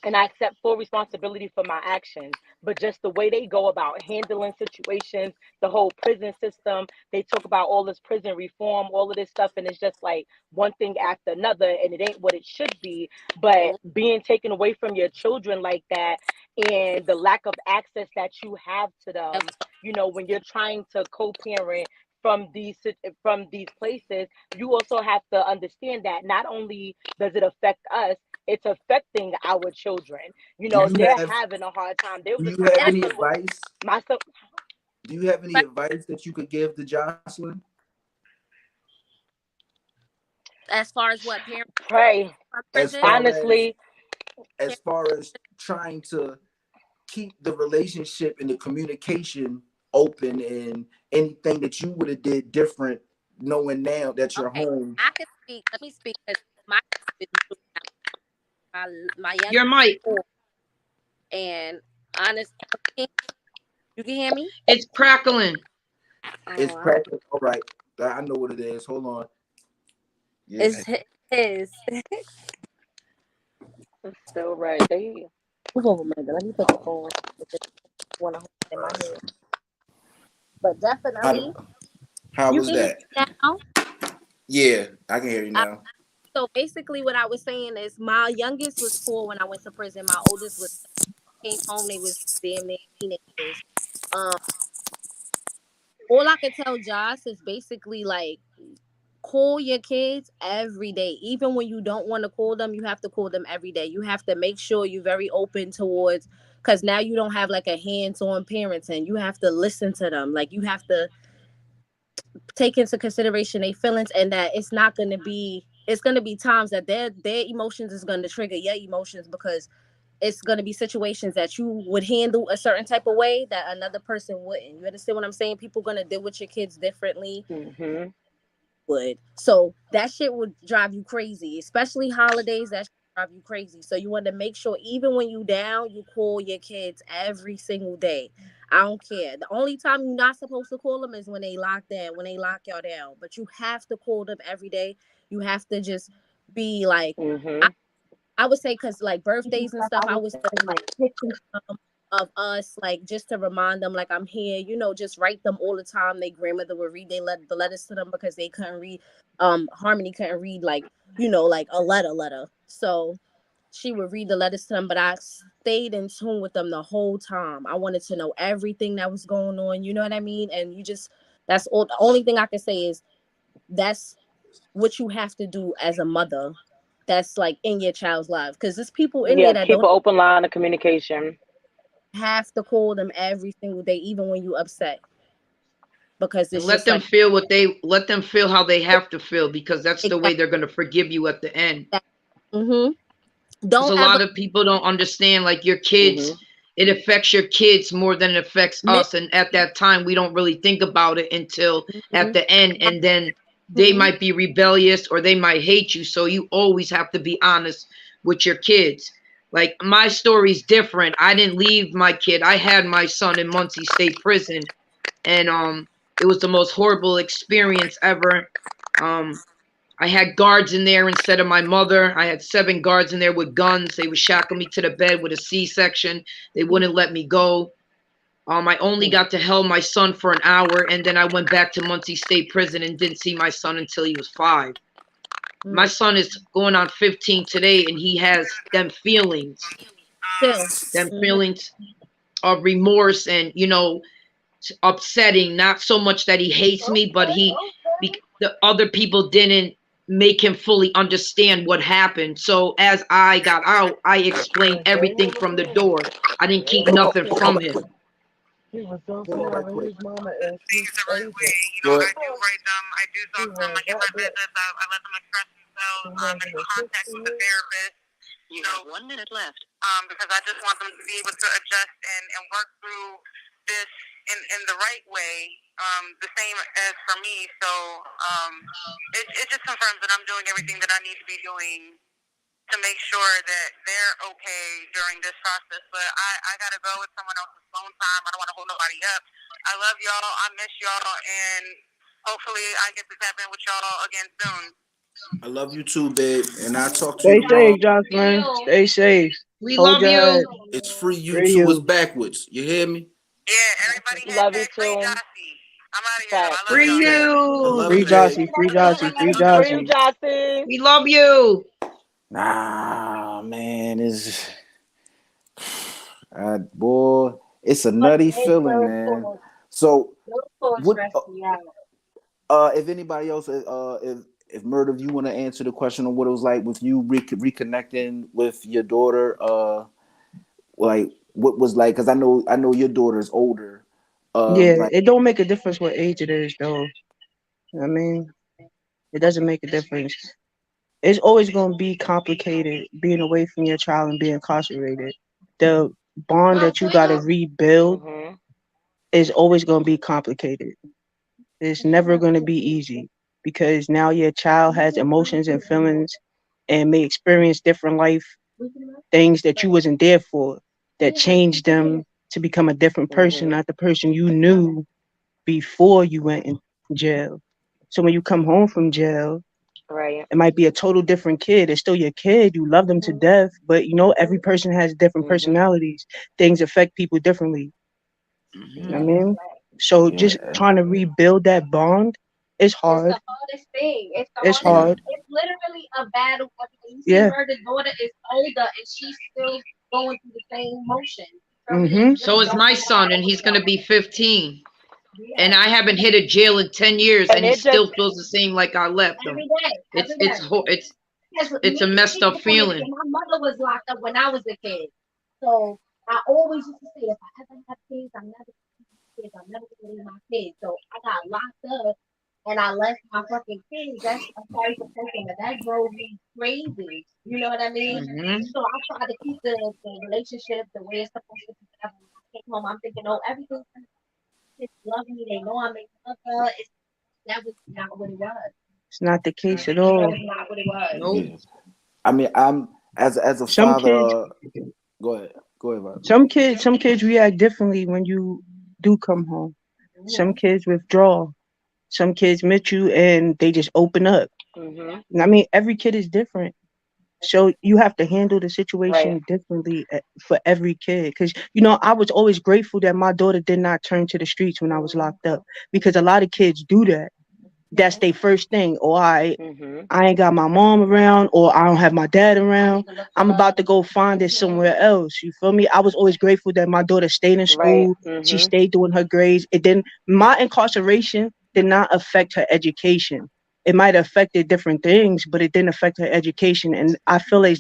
and I accept full responsibility for my actions. But just the way they go about handling situations, the whole prison system, they talk about all this prison reform, all of this stuff, and it's just like one thing after another, and it ain't what it should be. But being taken away from your children like that, and the lack of access that you have to them, when you're trying to co-parent from these places, you also have to understand that not only does it affect us, it's affecting our children. Do you They're have having a hard time. There do was a you time have my any son was advice? my son. Do you have any But advice that you could give to Jocelyn as far as what parents Pray, from as prison, far as honestly. as far as trying to keep the relationship and the communication open, and anything that you would have did different knowing now that you're okay, home? I can speak. Let me speak because my is little now. My youngest Your mic, is 4, and honest, you can hear me. it's crackling. It's Oh, I hope practice. All right. I know what it is. Hold on. Yeah. it's his. It's still right there. Move over, Megan. Let me put the phone because I want to hold it in my hand. But definitely, How you was can hear that? me now. Yeah, I can hear you I, now. so basically, what I was saying is, my youngest was 4 when I went to prison. My oldest was came home. They was damn near teenagers. Um, all I could tell Josh is basically like, call your kids every day. Even when you don't want to call them, you have to call them every day. You have to make sure you're very open towards, because now you don't have like a hands-on parenting. You have to listen to them. Like you have to take into consideration their feelings, and that it's gonna be times that their emotions is gonna trigger your emotions, because it's gonna be situations that you would handle a certain type of way that another person wouldn't. You understand what I'm saying? People gonna deal with your kids differently. Hmm. Would. So that shit would drive you crazy, especially holidays. That shit would drive you crazy. So you want to make sure even when you down, you call your kids every single day. I don't care. The only time you're not supposed to call them is when they lock down, when they lock y'all down. But you have to call them every day. You have to just be like, I, Hmm. I would say, because like birthdays and stuff, I would say like pictures of us, like just to remind them, like I'm here. Just write them all the time. Their grandmother would read the letters to them because they couldn't read. Harmony couldn't read, like like a letter. So she would read the letters to them, but I stayed in tune with them the whole time. I wanted to know everything that was going on. You know what I mean? And that's all. The only thing I can say is that's what you have to do as a mother. That's like in your child's life, because there's people in there Yeah, that keep don't an open line of communication. have to call them every single day, even when you upset, because And it's just like let them feel how they have to feel, because that's the way exactly they're going to forgive you at the end. that. Hmm. Because a Don't ever lot of people don't understand, like your Hmm. kids, it affects your kids more than it affects miss. us. And at that time, we don't really think about it until at Hmm. the end. And then they Hmm. might be rebellious or they might hate you. So you always have to be honest with your kids. Like my story's different. I didn't leave my kid. I had my son in Muncie State Prison, and it was the most horrible experience ever. Um, I had guards in there instead of my mother. I had 7 guards in there with guns. They would shackle me to the bed with a C-section. They wouldn't let me go. I only got to held my son for an hour, and then I went back to Muncie State Prison and didn't see my son until he was 5. My son is going on 15 today, and he has Still. them Hmm. feelings of remorse and, upsetting. Not so much that he hates me, but the other people didn't make him fully understand what happened. So as I got out, I explained everything from the door. I didn't keep nothing from him. He was so Hold on, sweet. right When quick. his mama asked things me the right way. You know, Go I ahead. do write them. I do talk to them. I give my visits. I let them express themselves. I'm in contact with the therapist. You have 1 minute left. Because I just want them to be able to adjust and work through this in the right way. The same as for me. So it just confirms that I'm doing everything that I need to be doing to make sure that they're okay during this process. But I gotta go. It's someone else's phone time. I don't want to hold nobody up. I love y'all. I miss y'all, and hopefully I get to tap in with y'all again soon. I love you too, babe, and I'll talk to Stay you. safe, Jocelyn. Stay safe. We Hold love your head. you. It's free. You Free two is you. backwards. You hear me? Yeah, everybody Love you hashtag free too. Jossie. I'm out of here though. I Facts. love Free y'all. I you. love Free you, babe. Jossie. Free Jossie. Free Free Jossie. Jossie. We love you. Nah, man, it's boy, it's a nutty feeling, man. So what? If anybody else, if Murder, if you want to answer the question on what it was like with you reconnecting with your daughter, like what was like, because I know your daughter's older. Yeah, Like it don't make a difference what age it is, though. I mean, it doesn't make a difference. It's always going to be complicated being away from your child and being incarcerated. The bond that you got to rebuild Mm-hmm. is always going to be complicated. It's never going to be easy because now your child has emotions and feelings and may experience different life things that you wasn't there for that changed them to become a different person, not the person you knew before you went in jail. So when you come home from jail, Right. it might be a total different kid. It's still your kid. You love them to death, but you know every person has different personalities. Things affect people differently. You know what I mean? So just yeah, trying to rebuild that bond is hard. It's the hardest thing. It's yeah, hard. It's literally a battle. You see, Yeah. her the daughter is older and she's still going through the same motion. Mhm. So is my son, and he's gonna be 15. And Yeah. I haven't hit a jail in 10 years, And and he it just still feels the same like I left him. Every day. It's Every it's day. ho- it's Yes, it's me a messed up speaking from it, feeling. my mother was locked up when I was a kid. So I always used to say, if I ever have kids, I'm never gonna have kids. I'm never gonna leave my kids. So I got locked up and I left my fucking kids. That's a sorry for thinking, but that drove me crazy. You know what I mean? Hmm. So I try to keep the relationship the way it's supposed to be. Whenever I came home, I'm thinking, oh, everything's kids love me. They know I'm a mother. That was not what it was. It's not the case at That all. was not what it was. Nope. yeah. I mean, I'm as a Some father. kids Go ahead, Bob. some kids react differently when you do come home. Some kids withdraw. Some kids meet you and they just open up. I mean, every kid is different. So you have to handle the right. situation differently for every kid. Because, you know, I was always grateful that my daughter did not turn to the streets when I was locked up. Because a lot of kids do that. That's their first thing. Or I ain't got my mom around, or I don't have my dad around. I'm about to go find it somewhere else. You feel me? I was always grateful that my daughter stayed in Right. school. She stayed doing her grades. It didn't. My incarceration did not affect her education. It might have affected different things, but it didn't affect her education. And I feel like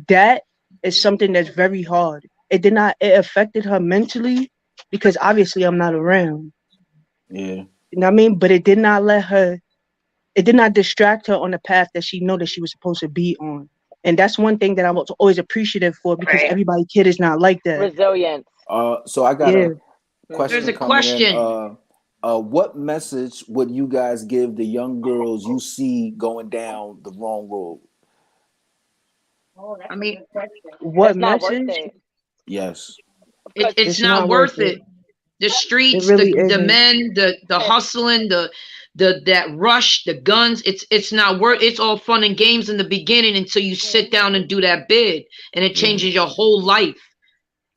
that is something that's very hard. It did not. It affected her mentally because obviously I'm not around. Yeah, You know what I mean? But it did not let her it did not distract her on the path that she know that she was supposed to be on. And that's one thing that I was always appreciative for because Right. everybody kid is not like that. Resilience. So I got Yeah. a There's question a coming in. question. What message would you guys give the young girls you see going down the wrong road? Oh, that's I a mean, good question. What It's not worth message? it. Yes. Because it's It's not not worth worth it. it. The It streets, really the isn't. men, the hustling, the that rush, the guns. It's not worth. It's all fun and games in the beginning until you sit down and do that bid, and it Yeah. changes your whole life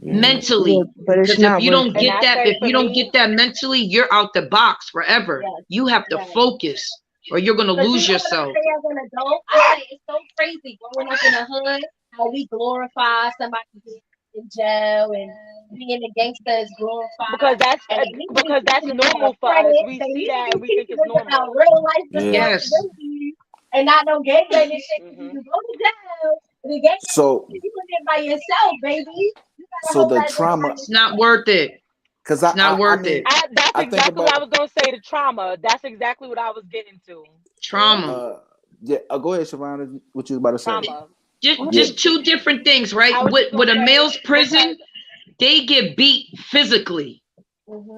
Yeah. Yeah, mentally. but it's Because if not you worth don't and it. get I that, say if for you don't me, get that mentally, you're out the box forever. Yes, You have to yes. focus, or you're gonna Because you lose know what I yourself. say as an adult? I say it's so crazy growing up in the hood, how we glorify somebody being in jail and being a gangster is because glorified. that's And they need to be that's teaching us about normal for us. credit. We They see need to that be and we think teaching it's us about normal. real life Yeah. Yes. responsibilities and not no gang banging shit. Because if you go to jail, the gang banging So shit, you in there by yourself, baby. You gotta so hold the that down by trauma It's not yourself. worth it. Because It's not worth it. That's I think exactly what I about was gonna say. The trauma. That's exactly what I was getting to. Trauma. yeah. Go ahead, Shavana. What you was about to say? Trauma. Just two different things, right? I was just With gonna a say male's prison, because they get beat physically,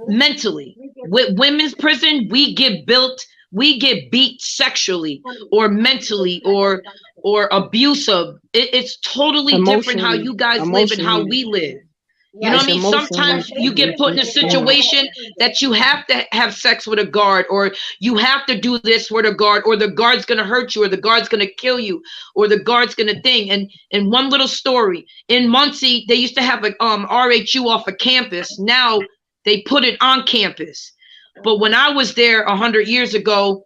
mentally. With women's prison, we get beat sexually or mentally or abusive. It's totally different how Emotionally, you guys live and how we live. You know what I mean? Sometimes you get put in a situation that you have to have sex with a guard, or you have to do this with a guard, or the guard's gonna hurt you, or the guard's gonna kill you, or the guard's gonna thing. And one little story in Muncie, they used to have a RHU off of campus. Now they put it on campus. But when I was there 100 years ago,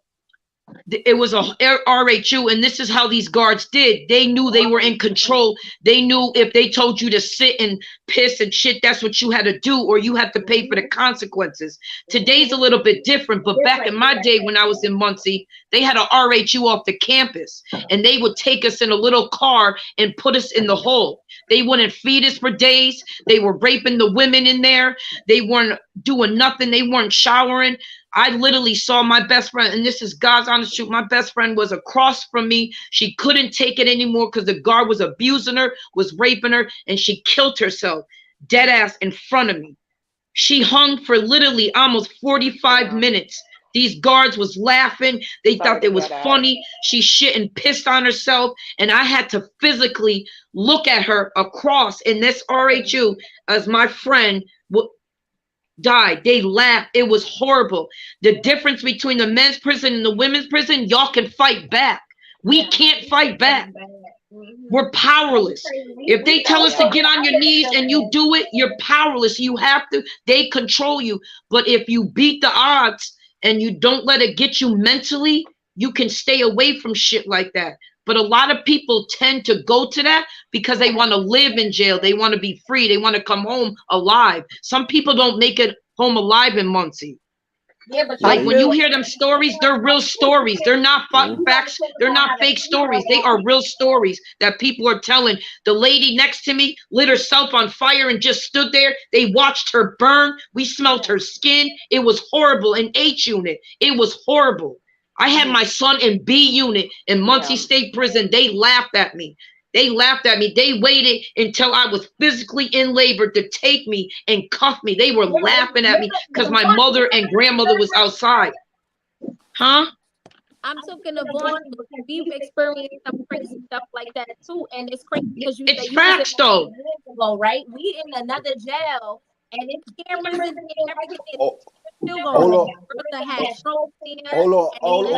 it was a RHU, and this is how these guards did. They knew they were in control. They knew if they told you to sit and piss and shit, that's what you had to do, or you had to pay for the consequences. Today's a little bit different, but back in my day when I was in Muncie, they had a RHU off the campus, and they would take us in a little car and put us in the hole. They wouldn't feed us for days. They were raping the women in there. They weren't doing nothing. They weren't showering. I literally saw my best friend, and this is God's honest truth. My best friend was across from me. She couldn't take it anymore because the guard was abusing her, was raping her, and she killed herself, dead ass in front of me. She hung for literally almost 45 minutes. These guards was laughing. They thought it was funny. She shit and pissed on herself, and I had to physically look at her across in this RHU as my friend died. They laughed. It was horrible. The difference between the men's prison and the women's prison, y'all can fight back. We can't fight back. We're powerless. If they tell us to get on your knees and you do it, you're powerless. You have to. They control you. But if you beat the odds and you don't let it get you mentally, you can stay away from shit like that. But a lot of people tend to go to that because they want to live in jail. They want to be free. They want to come home alive. Some people don't make it home alive in Muncie. Yeah, but Like when you hear them stories, they're real stories. They're not facts. They're not fake stories. They are real stories that people are telling. The lady next to me lit herself on fire and just stood there. They watched her burn. We smelled her skin. It was horrible. In H unit, it was horrible. I had my son in B unit in Muncie State Prison. They laughed at me. They laughed at me. They waited until I was physically in labor to take me and cuff me. They were laughing at me because my mother and grandmother was outside. Huh? I'm talking about we've experienced some crazy stuff like that too, and it's crazy because It's facts though. Right? We in another jail, and it's cameras in there, everything. Still Hold going.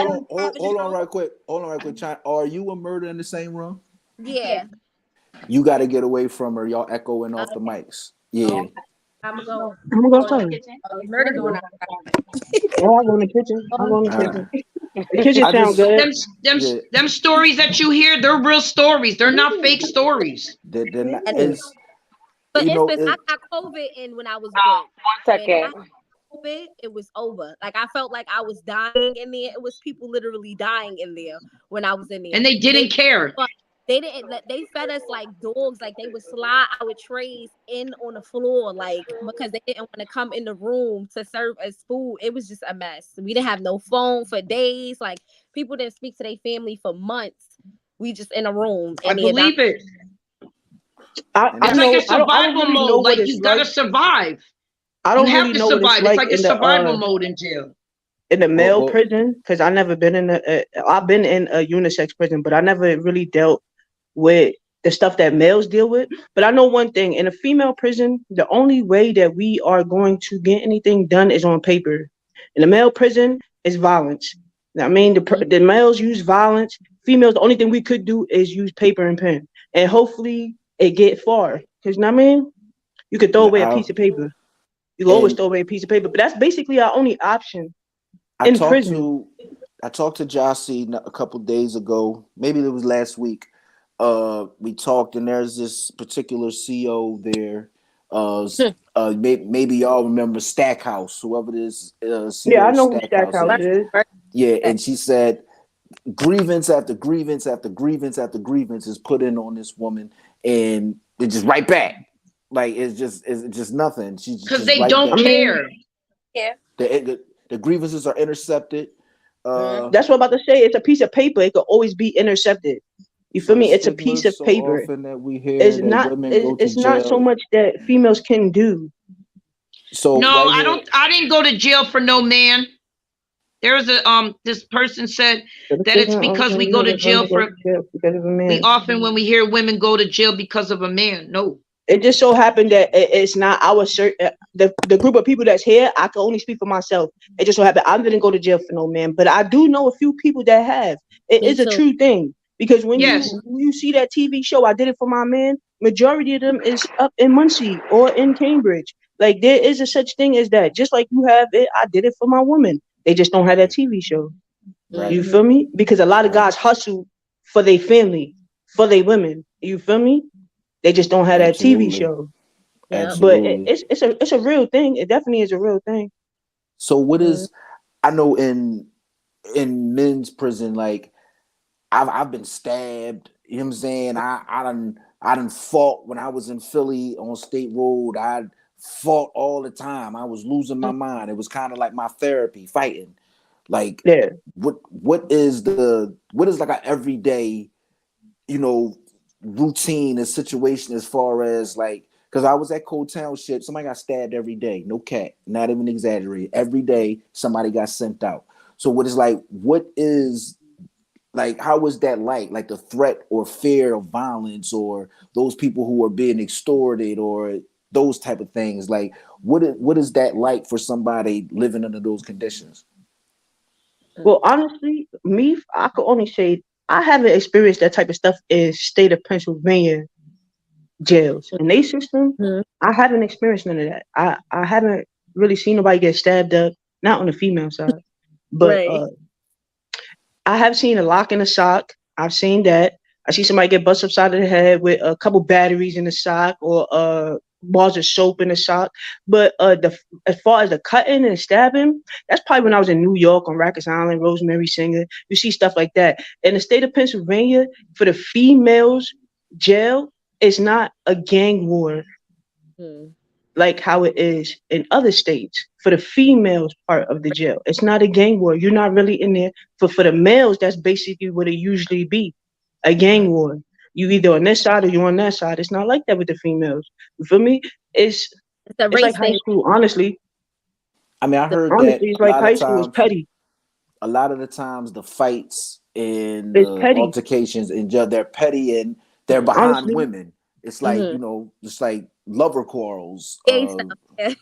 on. Hold on right quick. Are you a murder in the same room? Yeah. You got to get away from her. Y'all echoing off the mics. Yeah. I'm going. I'm gonna go tell you. Murder going on. Oh, I'll go in the kitchen. I'll go in the kitchen. The kitchen sound good. Them stories that you hear, they're real stories. They're not fake stories. They're not, For instance, I got COVID in when I was good. 1 second. COVID, it was over. Like I felt like I was dying in there. It was people literally dying in there when I was in there. And they didn't care. They didn't. They fed us like dogs. Like they would slide our trays in on the floor, like because they didn't want to come in the room to serve us food. It was just a mess. We didn't have no phone for days. Like people didn't speak to their family for months. We just in a room. I believe it. It's like a survival mode. Like you gotta survive. I don't you have really to know survive. What it's like a survival mode in jail. In the male prison, because I never been in I've been in a unisex prison, but I never really dealt with the stuff that males deal with. But I know one thing: in a female prison, the only way that we are going to get anything done is on paper. In a male prison, it's violence. I mean, the males use violence. Females, the only thing we could do is use paper and pen, and hopefully it get far. Because I mean, you could throw away a piece of paper. You can always throw away a piece of paper, but that's basically our only option in prison. I talked to Jossie a couple days ago. Maybe it was last week. We talked, and there's this particular CO there. Maybe y'all remember Stackhouse, whoever this is. Yeah, I know who Stackhouse is. Yeah, and she said grievance after grievance after grievance after grievance is put in on this woman, and they're just right back. Like it's just nothing. She's Because just they right don't there. care. Yeah. The grievances are intercepted. That's what I'm about to say. It's a piece of paper. It could always be intercepted. You So feel the me? It's a stigma piece is of so paper. often that we hear It's that not. women go to It's not so jail. much that females can do. So No, right I here, don't. I didn't go to jail for no man. There was a this person said that it's because we go to jail for because of a man. we often when we hear women go to jail because of a man. No. It just so happened that it's not our the group of people that's here. I can only speak for myself. It just so happened I didn't go to jail for no man, but I do know a few people that have. It Me is a too. true thing because when Yes. you see that TV show, I did it for my man. Majority of them is up in Muncie or in Cambridge. Like there is a such thing as that. Just like you have it, I did it for my woman. They just don't have that TV show. right, You feel me? Because a lot of right, guys hustle for their family, for their women. You feel me? They just don't have that TV absolutely, show. Yeah. But absolutely. it's a real thing. It definitely is a real thing. So what Mm. is I know in men's prison, like I've been stabbed. You know what I'm saying? I done fought when I was in Philly on State Road. I fought all the time. I was losing my mind. It was kind of like my therapy, fighting. Like Yeah. what is like an everyday, you know, routine and situation as far as like, because I was at Cold Township, somebody got stabbed every day. No cat, not even exaggerated. Every day somebody got sent out. So what is like, how is that like the threat or fear of violence or those people who are being extorted or those type of things? Like what is that like for somebody living under those conditions? Well, honestly, I could only say I haven't experienced that type of stuff in state of Pennsylvania jails. In their system, Mhm. I haven't experienced none of that. I haven't really seen nobody get stabbed up, not on the female side. But Right. I have seen a lock in a sock. I've seen that. I see somebody get busted upside of the head with a couple batteries in the sock or bars of soap in the sock. But as far as the cutting and stabbing, that's probably when I was in New York on Rikers Island, Rosemary Singer. You see stuff like that. In the state of Pennsylvania, for the females jail, it's not a gang war Mm. like how it is in other states for the females part of the jail. It's not a gang war. You're not really in there. For the males, that's basically what it usually be, a gang war. You either on this side or you on that side. It's not like that with the females. You feel me? It's It's a it's like race high thing. school. Honestly, I mean, I heard that it's like high school. It's petty. a lot of the times the fights and It's the petty. altercations in jail, they're petty and they're behind Honestly, women. It's like, Mhm. you know, just like lover quarrels. Gay stuff. Yeah.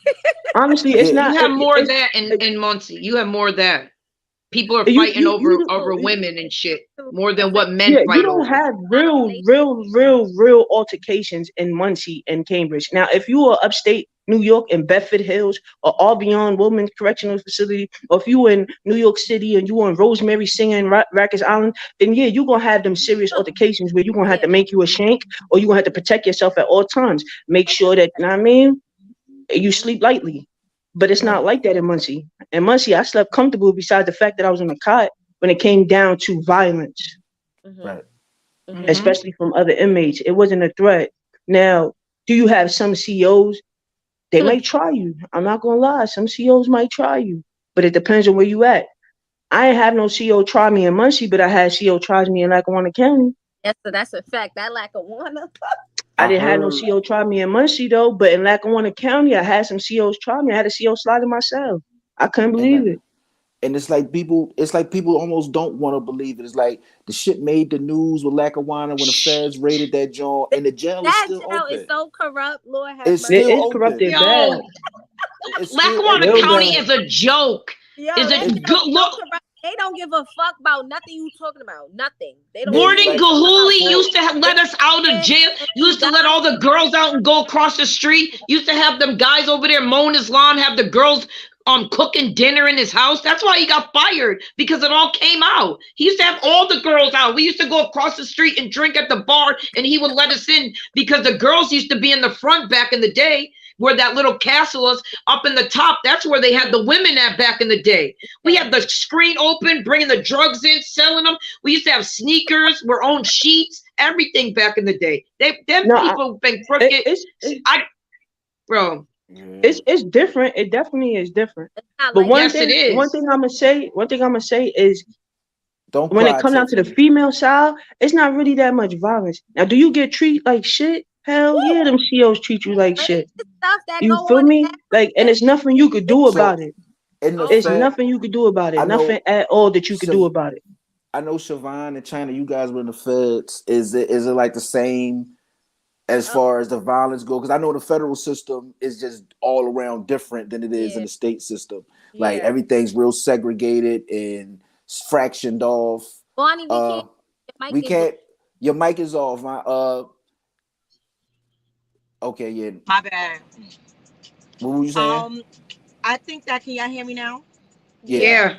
honestly, it's Yeah, You not. have more of It's that in Muncie. You have more of that. People are you fighting you over you. women and shit more It's than a what men Yeah, you fight don't over. have combination. real altercations in Muncie and Cambridge. Now, if you are upstate New York in Bedford Hills or Albion Women's Correctional Facility, or if you in New York City and you on Rosemary Singer and Rikers Island, then yeah, you're gonna have them serious altercations where you're gonna have Yeah. to make you a shank or you're gonna have to protect yourself at all times. Make sure that, you know what I mean, you sleep lightly. But it's not right, like that in Muncie. In Muncie, I slept comfortable besides the fact that I was on a cot when it came down to violence, Mhm. right. Mhm. especially from other inmates. It wasn't a threat. Now, do you have some COs? They Hmm. might try you. I'm not gonna lie. Some COs might try you, but it depends on where you at. I ain't have no CO try me in Muncie, but I had CO tries me in Lackawanna County. That's a fact. That lack of one. I I didn't have no heard, CO try me in Muncie though, but in Lackawanna County, I had some COs try me. I had a CO slide in myself. I couldn't and believe that, it. and it's like people almost don't want to believe it. It's like the shit made the news with Lackawanna when the feds raided that joint, and the jail is That still jail is open. so corrupt. Lord have It's mercy. still It's open. corrupted bad. Yo, It's still Lackawanna Real open. County bad. is a joke. Yo, Is that a jail good is so look. corrupt. They don't give a fuck about nothing you talking about. Nothing. They don't give And a Warden like fuck about Gahuli for used to let us out of anything. jail. If you Used to let all die, the girls out and go across the street. Used to have them guys over there mowing his lawn, have the girls cooking dinner in his house. That's why he got fired, because it all came out. He used to have all the girls out. We used to go across the street and drink at the bar, and he would let us in because the girls used to be in the front back in the day, where that little castle was up in the top. That's where they had the women at back in the day. We had the screen open, bringing the drugs in, selling them. We used to have sneakers, our own sheets, everything back in the day. Them No, people been crooked. it's I bro. It's different. It definitely is different. It's not But like Yes, it one is. thing I'm gonna say is Don't when it cry, comes down to the Tiffany. female side, it's not really that much violence. Now, do you get treated like shit? Hell yeah, them COs treat you like crazy shit. stuff that You go feel on in me? that Like, and prison. it's nothing you could do So about it. in the Oh It's my, Fed, nothing you could do about I it. Nothing know at all that you could do about it. I know Siobhan and China, you guys were in the feds. Is it like the same as oh far as the violence go? Because I know the federal system is just all around different than it is in yeah, the state system. Like yeah. everything's real segregated and fractioned off. Bonnie, we Uh, can't. Your mic we is low. can't. Your mic is off. Okay, yeah. My bad. What were you saying? I think that, can y'all hear me now? Yeah. Yeah. Yeah.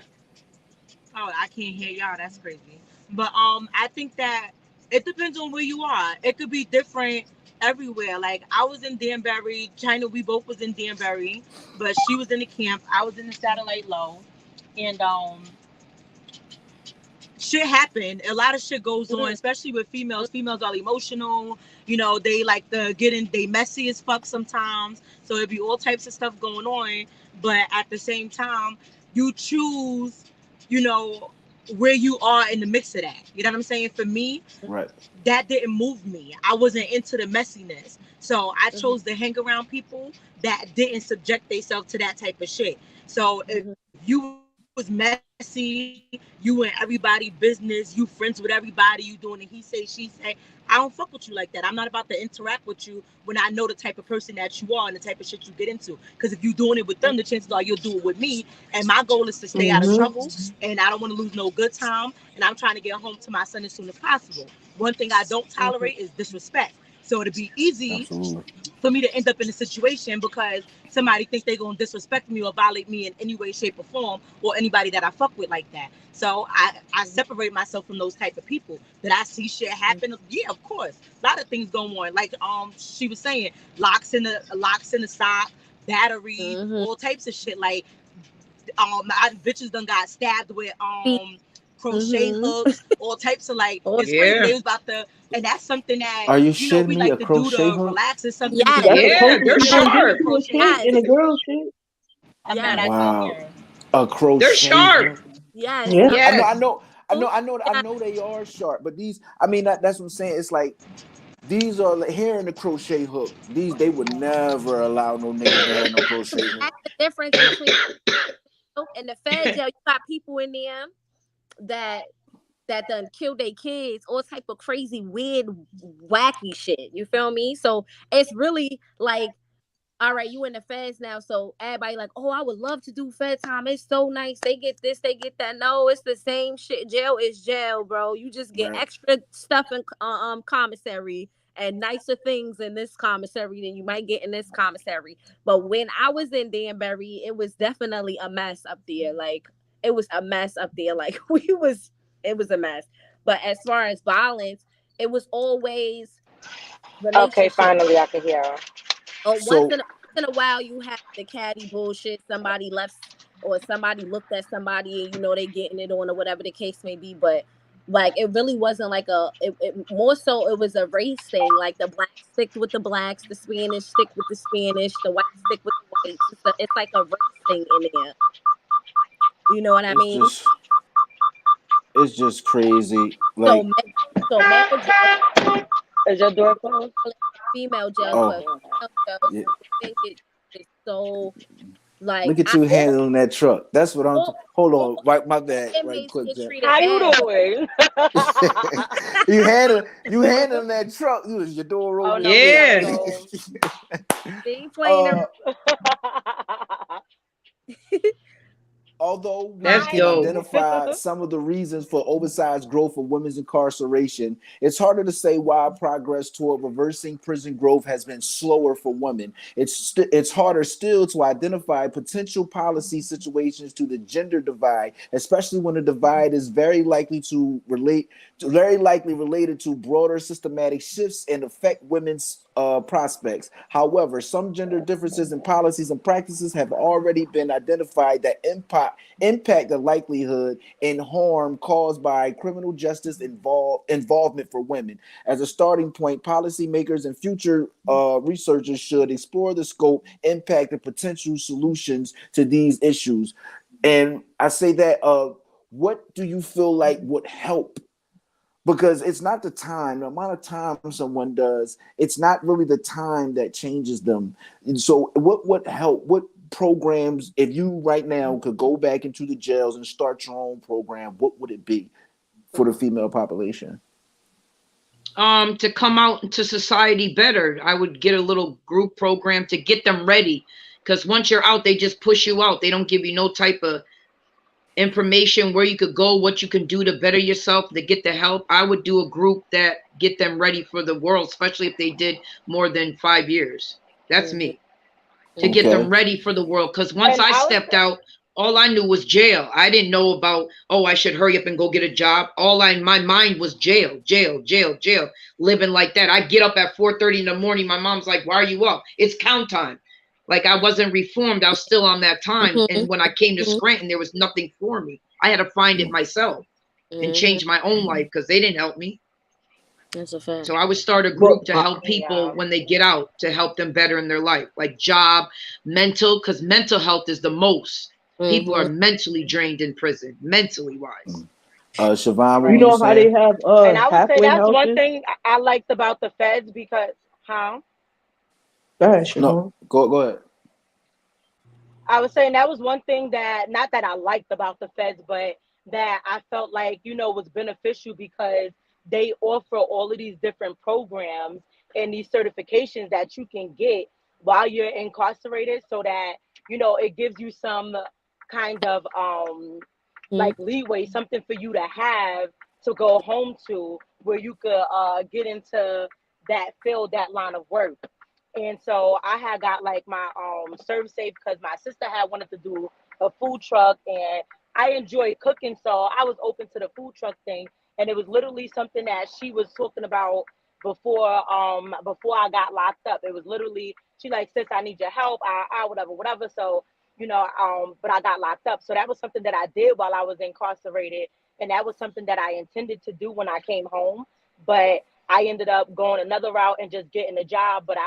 Oh, I can't hear y'all. That's crazy. But I think that it depends on where you are. It could be different everywhere. Like I was in Danbury, China. We both was in Danbury, but she was in the camp. I was in the satellite low, and shit happened. A lot of shit goes on, Mm, especially with mm, females. Females are emotional. You know, they like to get in. They messy as fuck sometimes. So it'd be all types of stuff going on. But at the same time, you choose. You know where you are in the mix of that. You know what I'm saying? For me, Right. that didn't move me. I wasn't into the messiness. So I mhm, chose to hang around people that didn't subject themselves to that type of shit. So if mhm, you was messy, you in everybody business, you friends with everybody, you doing the he say, she say, I don't fuck with you like that. I'm not about to interact with you when I know the type of person that you are and the type of shit you get into. Because if you're doing it with them, the chances are you'll do it with me. And my goal is to stay out of Mm-hmm. trouble, and I don't want to lose no good time. And I'm trying to get home to my son as soon as possible. One thing I don't mhm, tolerate is disrespect. So it'd be easy Absolutely. for me to end up in a situation because somebody think they're gonna disrespect me or violate me in any way, shape, or form, or anybody that I fuck with like that. So I separate myself from those type of people. That I see shit happen. Yeah, of course. A lot of things go on. Like she was saying, locks in the sock, battery, mhm. all types of shit. Like bitches done got stabbed with Feet, crochet mhm. hooks, all types of like Or it's crazy. They Yeah. was about to, and that's something that Are you we shitting me? A like to do crochet to hook? relax. It's something we yes, could That's the do. Yeah. closest They're I you're know gonna how to get do sharp. to a shit crochet. in yes, a girl shit. I'm mad yes, I can't Wow. hear. A They're crochet sharp. hook. yes. Yeah. I know, Yes. I know, I know, Oh, I know, I yeah. know they are sharp, but these, I mean, that's what I'm saying. It's like these are like here in the crochet hook. These they would never allow no niggas to have no crochet hook. That's the difference between and the Fed jail. You got people in there that done kill their kids, all type of crazy, weird, wacky shit. You feel me? So it's really like, all right, you in the feds now, so everybody like, oh, I would love to do fed time. It's so nice. They get this, they get that. No, it's the same shit. Jail is jail, bro. You just get Right. extra stuff in commissary and nicer things in this commissary than you might get in this commissary. But when I was in Danbury, it was definitely a mess up there. Like it was a mess up there. Like it was a mess. But as far as violence, it was always Okay, relationship. finally I can hear her. Oh, So once in a while you have the catty bullshit. Somebody left or somebody looked at somebody and they getting it on or whatever the case may be. But like it really wasn't like more so it was a race thing. Like the blacks stick with the blacks, the Spanish stick with the Spanish, the whites stick with the whites. It's like a race thing in there. You know what I it's mean? just it's just crazy. So Like, male jails, Is your door closed? female jails, oh but female jails yeah, they make it just so like look at you handling that truck. That's what I'm. all, Hold all on, right, my bad, right inmates quick, get Jen. treated How you bad. doing? You handling that truck. Your door Oh open. no, we gotta Yeah. go. They ain't playing uh, Although we That's Hi. can dope. identify some of the reasons for oversized growth of women's incarceration, it's harder to say why progress toward reversing prison growth has been slower for women. It's harder still to identify potential policy situations to the gender divide, especially when the divide is very likely related to broader systematic shifts and affect women's prospects. However, some gender differences in policies and practices have already been identified that impact impact the likelihood and harm caused by criminal justice involvement for women. As a starting point, policymakers and future researchers should explore the scope, impact, and potential solutions to these issues. And I say that, what do you feel like would help? Because it's not the time, the amount of time someone does, it's not really the time that changes them. And so what would help? What programs, if you right now could go back into the jails and start your own program, what would it be for the female population? To come out into society better. I would get a little group program to get them ready. Because once you're out, they just push you out. They don't give you no type of information where you could go, what you can do to better yourself, to get the help. I would do a group that get them ready for the world, especially if they did more than 5 years. That's me. To get them ready for the world. Because once I stepped out, all I knew was jail. I didn't know about, oh, I should hurry up and go get a job. My mind was jail, living like that. I get up at 4:30 in the morning. My mom's like, why are you up? It's count time. Like, I wasn't reformed. I was still on that time. And when I came to Scranton, there was nothing for me. I had to find it myself and change my own life because they didn't help me. That's a fact. So I would start a group to help people when they get out, to help them better in their life, like job, mental, because mental health is the most. People are mentally drained in prison, mentally wise. Siobhan, you know how they have and I would say halfway that's houses? one thing I liked about the feds because Go ahead, Siobhan. No, go ahead. I was saying that was one thing that, not that I liked about the feds, but that I felt like, was beneficial because they offer all of these different programs and these certifications that you can get while you're incarcerated, so that, it gives you some kind of like leeway, something for you to have to go home to, where you could get into that field, that line of work. And so I had got like my serve safe because my sister had wanted to do a food truck, and I enjoy cooking, so I was open to the food truck thing. And it was literally something that she was talking about before I got locked up. It was literally, she like, sis, I need your help, I whatever. So, but I got locked up. So that was something that I did while I was incarcerated, and that was something that I intended to do when I came home. But I ended up going another route and just getting a job. But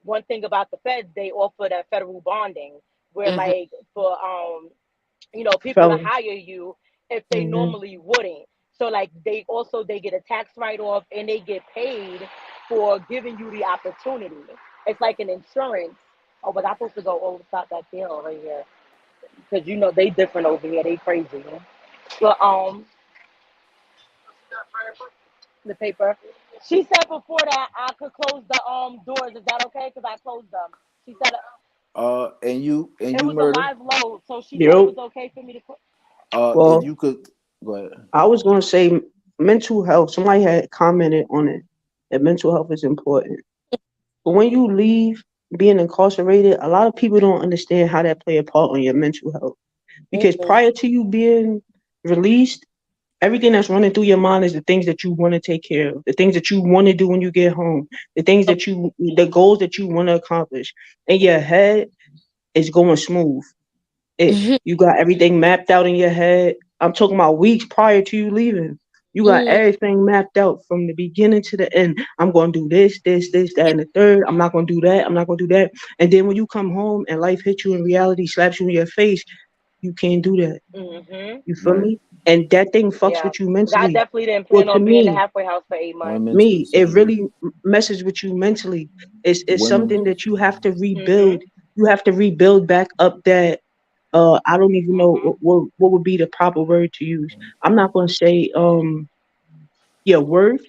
one thing about the feds, they offer that federal bonding, where like for people to hire you if they normally wouldn't. So like they get a tax write-off, and they get paid for giving you the opportunity. It's like an insurance. Oh, but I'm supposed to go over top that hill right here, because they different over here. They crazy. But the paper. She said before that I could close the doors. Is that okay? Because I closed them. She said and you it was Murder. a live load, so she said it was okay for me to close. If you could go ahead. I was going to say mental health. Somebody had commented on it that mental health is important. But when you leave being incarcerated, a lot of people don't understand how that play a part on your mental health. Because prior to you being released, everything that's running through your mind is the things that you want to take care of, the things that you want to do when you get home, the goals that you want to accomplish. And your head is going smooth. You got everything mapped out in your head. I'm talking about weeks prior to you leaving. You got everything mapped out from the beginning to the end. I'm going to do this, that, and the third. I'm not going to do that. I'm not going to do that. And then when you come home and life hits you in reality, slaps you in your face, you can't do that. You feel me? And that thing fucks with you mentally. I definitely didn't plan on being in a halfway house for 8 months. It really messes with you mentally. It's something that you have to rebuild. You have to rebuild back up that. I don't even know what would be the proper word to use. I'm not going to say your worth,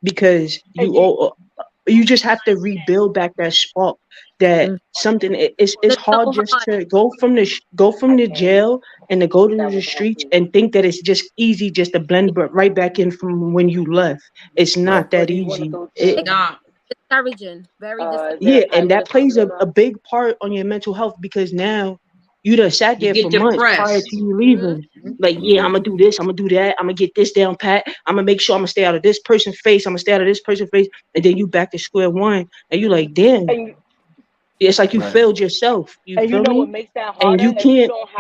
because you just have to rebuild back that spark. That something it's hard just to go from the jail and to go to the streets and think that it's just easy just to blend right back in from when you left. It's not that easy. Discouraging, very discouraging. Yeah, and that plays a big part on your mental health, because now you done sat there for months prior to you leaving. Like, yeah, I'm gonna do this, I'm gonna do that, I'm gonna get this down pat, I'm gonna make sure I'm gonna stay out of this person's face, I'm gonna stay out of this person's face, and then you back to square one, and you like, damn, It's like you Right. failed yourself. You And you feel know what me? makes that And harder?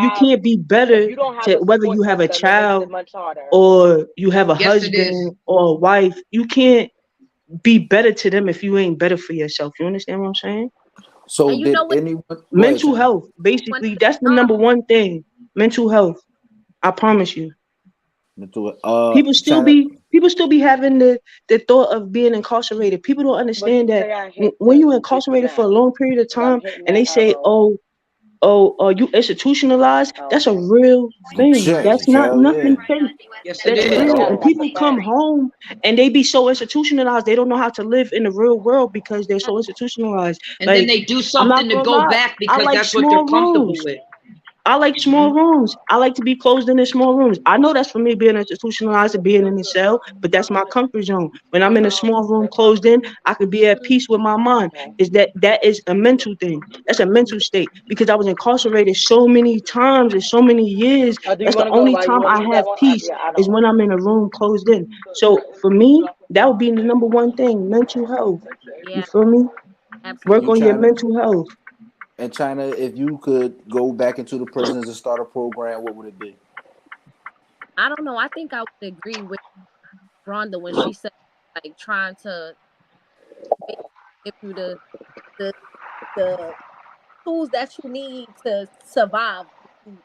you can't be If better you don't have to a whether you support have a system, it makes child it much harder. or you have a Yes, it is. husband or a wife. You can't be better to them if you ain't better for yourself. You understand what I'm saying? So And you know did what? anyone go ahead, Mental China? health, One basically, thing, that's the number one thing. Mental health. I promise you. Into it. China. People still be having the thought of being incarcerated. People don't But understand that say I hit when to you're get to incarcerated for a that long period of because I'm time hitting and that they say, arrow. you institutionalized, Oh, that's a okay. real thing. That's Yes, not hell yeah. nothing fake. Yes, it That's Not at is. real. Yeah, And all. that's a people come fact. home and they be so institutionalized, they don't know how to live in the real world because they're so institutionalized. And then Like, they do I'm not something to gonna go lie, back I because like that's what they're small comfortable rooms. with. I like small rooms. I like to be closed in small rooms. I know that's for me being institutionalized and being in a cell, but that's my comfort zone. When I'm in a small room closed in, I could be at peace with my mind. Okay. Is that is a mental thing. That's a mental state because I was incarcerated so many times and so many years. Do you That's the want to go only while you time want to I use that have one? peace Yeah, I is don't. when I'm in a room closed in. So for me, that would be the number one thing, mental health. You yeah, feel me? And Work you, absolutely. on your China, mental health. and China, if you could go back into the prisons and start a program, what would it be? I don't know. I think I would agree with Rhonda when she said like trying to give you the the tools that you need to survive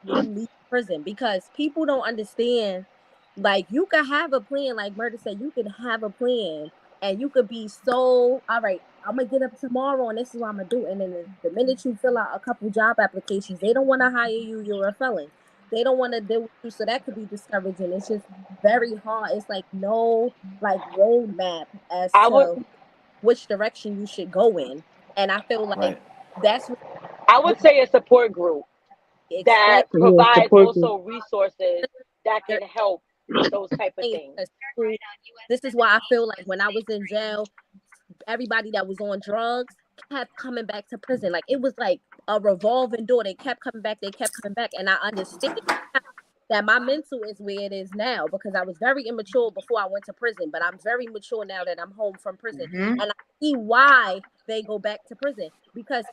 when you leave prison because people don't understand. Like you could have a plan, like Murder said, you could have a plan and you could be so all right. I'm gonna get up tomorrow and this is what I'm gonna do. And then the minute you fill out a couple job applications, they don't want to hire you. You're a felon. They don't want to deal with you, so that could be discouraging. It's just very hard. It's like no like roadmap as I would to which direction you should go in. And I feel like Right. that's I what would say a support group explain that Yeah, provides support group. also resources that their can help with those type of things. things. 'Cause people- this is why I feel like when I was in jail, everybody that was on drugs kept coming back to prison. Like it was like a revolving door. They kept coming back. They kept coming back. And I understand that my mental is where it is now because I was very immature before I went to prison, but I'm very mature now that I'm home from prison. Hmm. And I see why they go back to prison because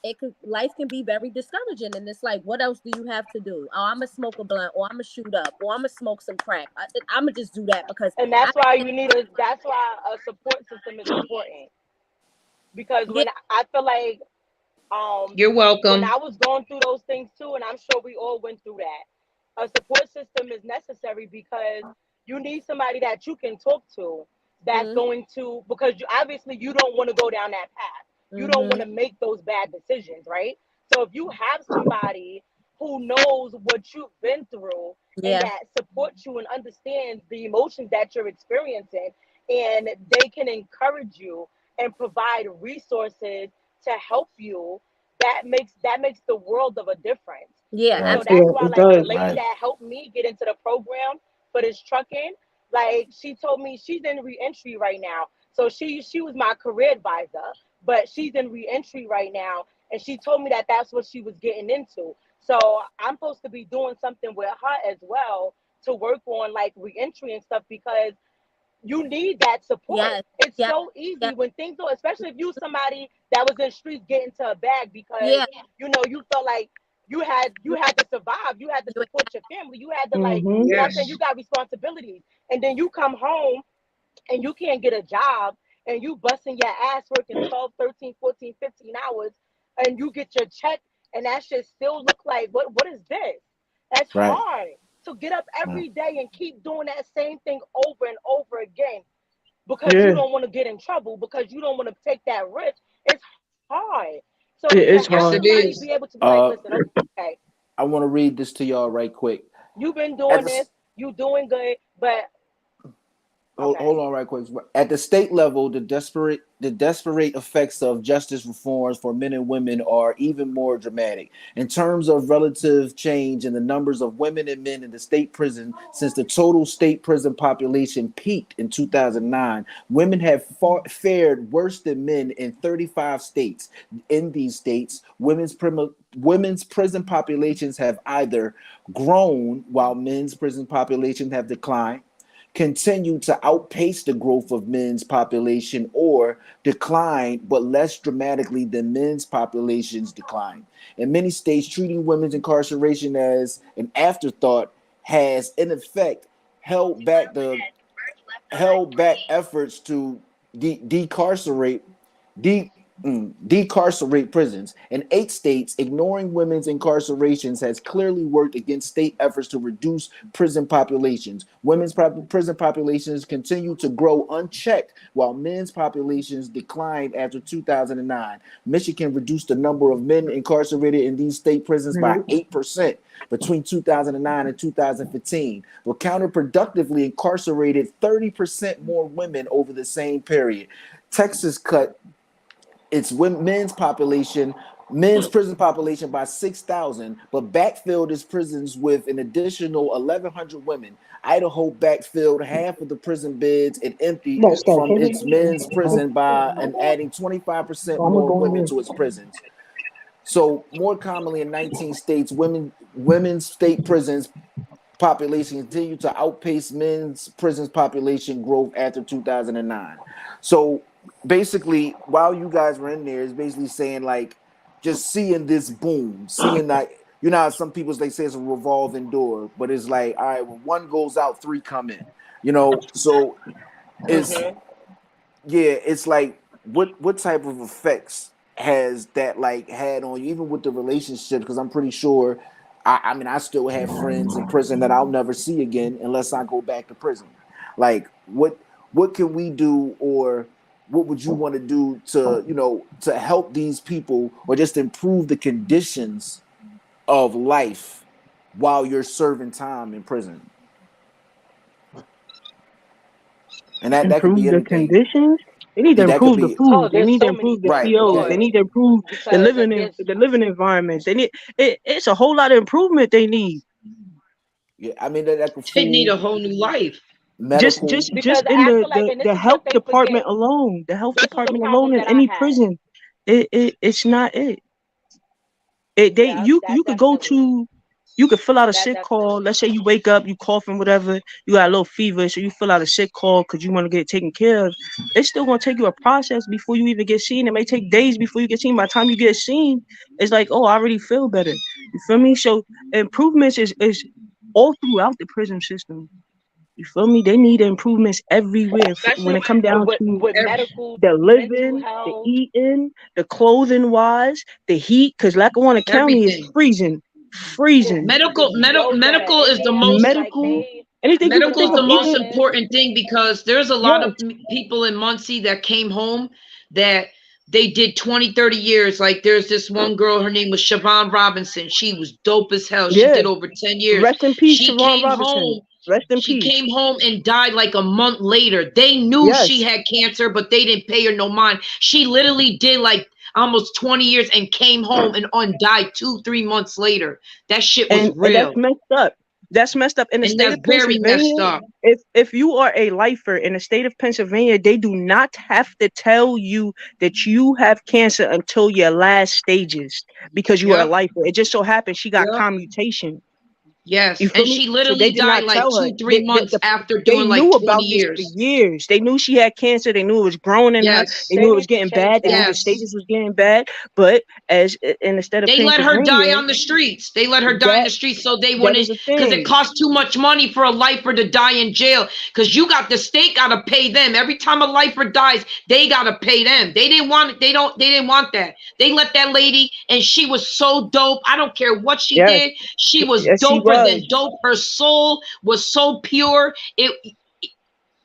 life can be very discouraging and it's like what else do you have to do? Oh, I'm gonna smoke a blunt or I'm gonna shoot up or I'm gonna smoke some crack. I'm gonna just do that because And I that's why a support system is important because yeah, when I feel like You're when welcome. I was going through those things too, and I'm sure we all went through that. A support system is necessary because you need somebody that you can talk to that's mm, going to because obviously you don't want to go down that path. You don't want mm-hmm, to make those bad decisions, right? So if you have somebody who knows what you've been through and yeah, that supports you and understands the emotions that you're experiencing and they can encourage you and provide resources to help you, that makes the world of a difference. yeah, And so Right. that's absolutely. Yeah, why it like the does. lady Right. that helped me get into the program for this trucking, like she told me she's in reentry right now. So she was my career advisor, but she's in reentry right now, and she told me that that's what she was getting into. So I'm supposed to be doing something with her as well to work on like reentry and stuff because you need that support. Yes, It's yeah, so yeah, easy when things go, especially if you somebody that was in the streets getting to a bag because yeah. you felt like you had to survive, you had to You support your family, you had to like, Mm-hmm. what I'm saying, you Yes. got responsibilities. And then you come home and you can't get a job and you busting your ass working 12, 13, 14, 15 hours and you get your check and that shit still look like what is this? That's Right. hard to get up Right. every day and keep doing that same thing over and over again because you Yeah, don't want to get in trouble, because you don't want to take that risk. It's hard. So to it have is Yes, hard. it somebody be is. able to be like, Uh, listen, okay, I want to read this to y'all right quick. you've been At doing the this, you doing good, but okay. hold on right quick. At the state level, the desperate effects of justice reforms for men and women are even more dramatic. In terms of relative change in the numbers of women and men in the state prison since the total state prison population peaked in 2009, women have fared worse than men in 35 states. In these states, women's prison populations have either grown while men's prison populations have declined. continue to outpace the growth of men's population or decline, but less dramatically than men's populations decline. In many states, treating women's incarceration as an afterthought has, in effect, held back efforts to decarcerate de, decarcerate prisons. In 8 states, ignoring women's incarcerations has clearly worked against state efforts to reduce prison populations. Women's prison populations continue to grow unchecked, while men's populations declined after 2009. Michigan reduced the number of men incarcerated in these state prisons by 8% between 2009 and 2015, but counterproductively incarcerated 30% more women over the same period. Texas cut its men's prison population by 6,000, but backfilled its prisons with an additional 1,100 women. Idaho backfilled half of the prison beds it emptied That's that from heavy. its men's prison by and adding 25% I'm gonna more go in women there. to its prisons. So more commonly in 19 states, women's state prisons population continued to outpace men's prisons population growth after 2009. So basically, while you guys were in there, it's basically saying like just seeing this boom, seeing that you know how some people they say it's a revolving door, but it's like all right, when one goes out, 3 come in. You know, so it's yeah, it's like what type of effects has that like had on you, even with the relationship? Because I'm pretty sure, I mean, I still have friends in prison that I'll never see again unless I go back to prison. Like, what can we do, or what would you want to do to to help these people, or just improve the conditions of life while you're serving time in prison? And that could Improve be the anything. conditions. They need to Yeah, that could improve the be food. Oh, They there's need to so many improve the right. things, COs. They Lord, need to improve the because there's living environments. They need it's a whole lot of improvement they need. Yeah, I mean that could They need food, a whole new life. medical. because Just in I feel like, and this the is what health they forget. department alone. The health This is the department alone problem in that I any had. prison. It's not it. Yeah, that You could go definitely, to you could fill out a that sick call. definitely. Let's say you wake up, you coughing, whatever, you got a little fever, so you fill out a sick call because you want to get taken care of. It's still gonna take you a process before you even get seen. It may take days before you get seen. By the time you get seen, it's like, oh, I already feel better. You feel me? So improvements is all throughout the prison system. You feel me? They need improvements everywhere. When Especially it come down to with Every, medical, the mental living, the health. eating, the clothing wise, the heat, because Lackawanna County is everything. freezing, It's freezing. so bad. Medical And is the they have most like Medical, anything you could medical think is of, the whatchamacallit most even living. important thing because there's a lot yes, of people in Muncie that came home that they did 20, 30 years. Like there's this one girl, her name was Siobhan Robinson. She was dope as hell. She yeah. did over 10 years. Rest in peace, She Siobhan came Robinson. home. Rest in She peace. came home and died like a month later. They knew she Yes, had cancer, but they didn't pay her no mind. She literally did like almost 20 years and came home and died 2, 3 months later. That shit was and that's real. messed up. That's messed up. In the And state that's of very messed Pennsylvania, up. if you are a lifer in the state of Pennsylvania, they do not have to tell you that you have cancer until your last stages because you are a Yep. lifer. It just so happens she got Yep. commutation. Yes. You And feel me? she So they literally did not died like tell her. 2, 3 months after They doing like knew 20 about this for years. years. They knew she had cancer. They knew it was growing in her. Yes. They They knew it was need to getting change bad. They knew that. the Yes. stages was getting bad. But in the state of They let her die Pennsylvania, on the streets. They let her die in that the streets so they that is wouldn't, a because it thing. costs too much money for a lifer to die in jail. Because you got the state got to pay them every time a lifer dies. They got to pay them. They didn't want it. They don't. They didn't want that. They let that lady, and she was so dope. I don't care what she Yes, did. She was yes, she doper was. than dope. Her soul was so pure.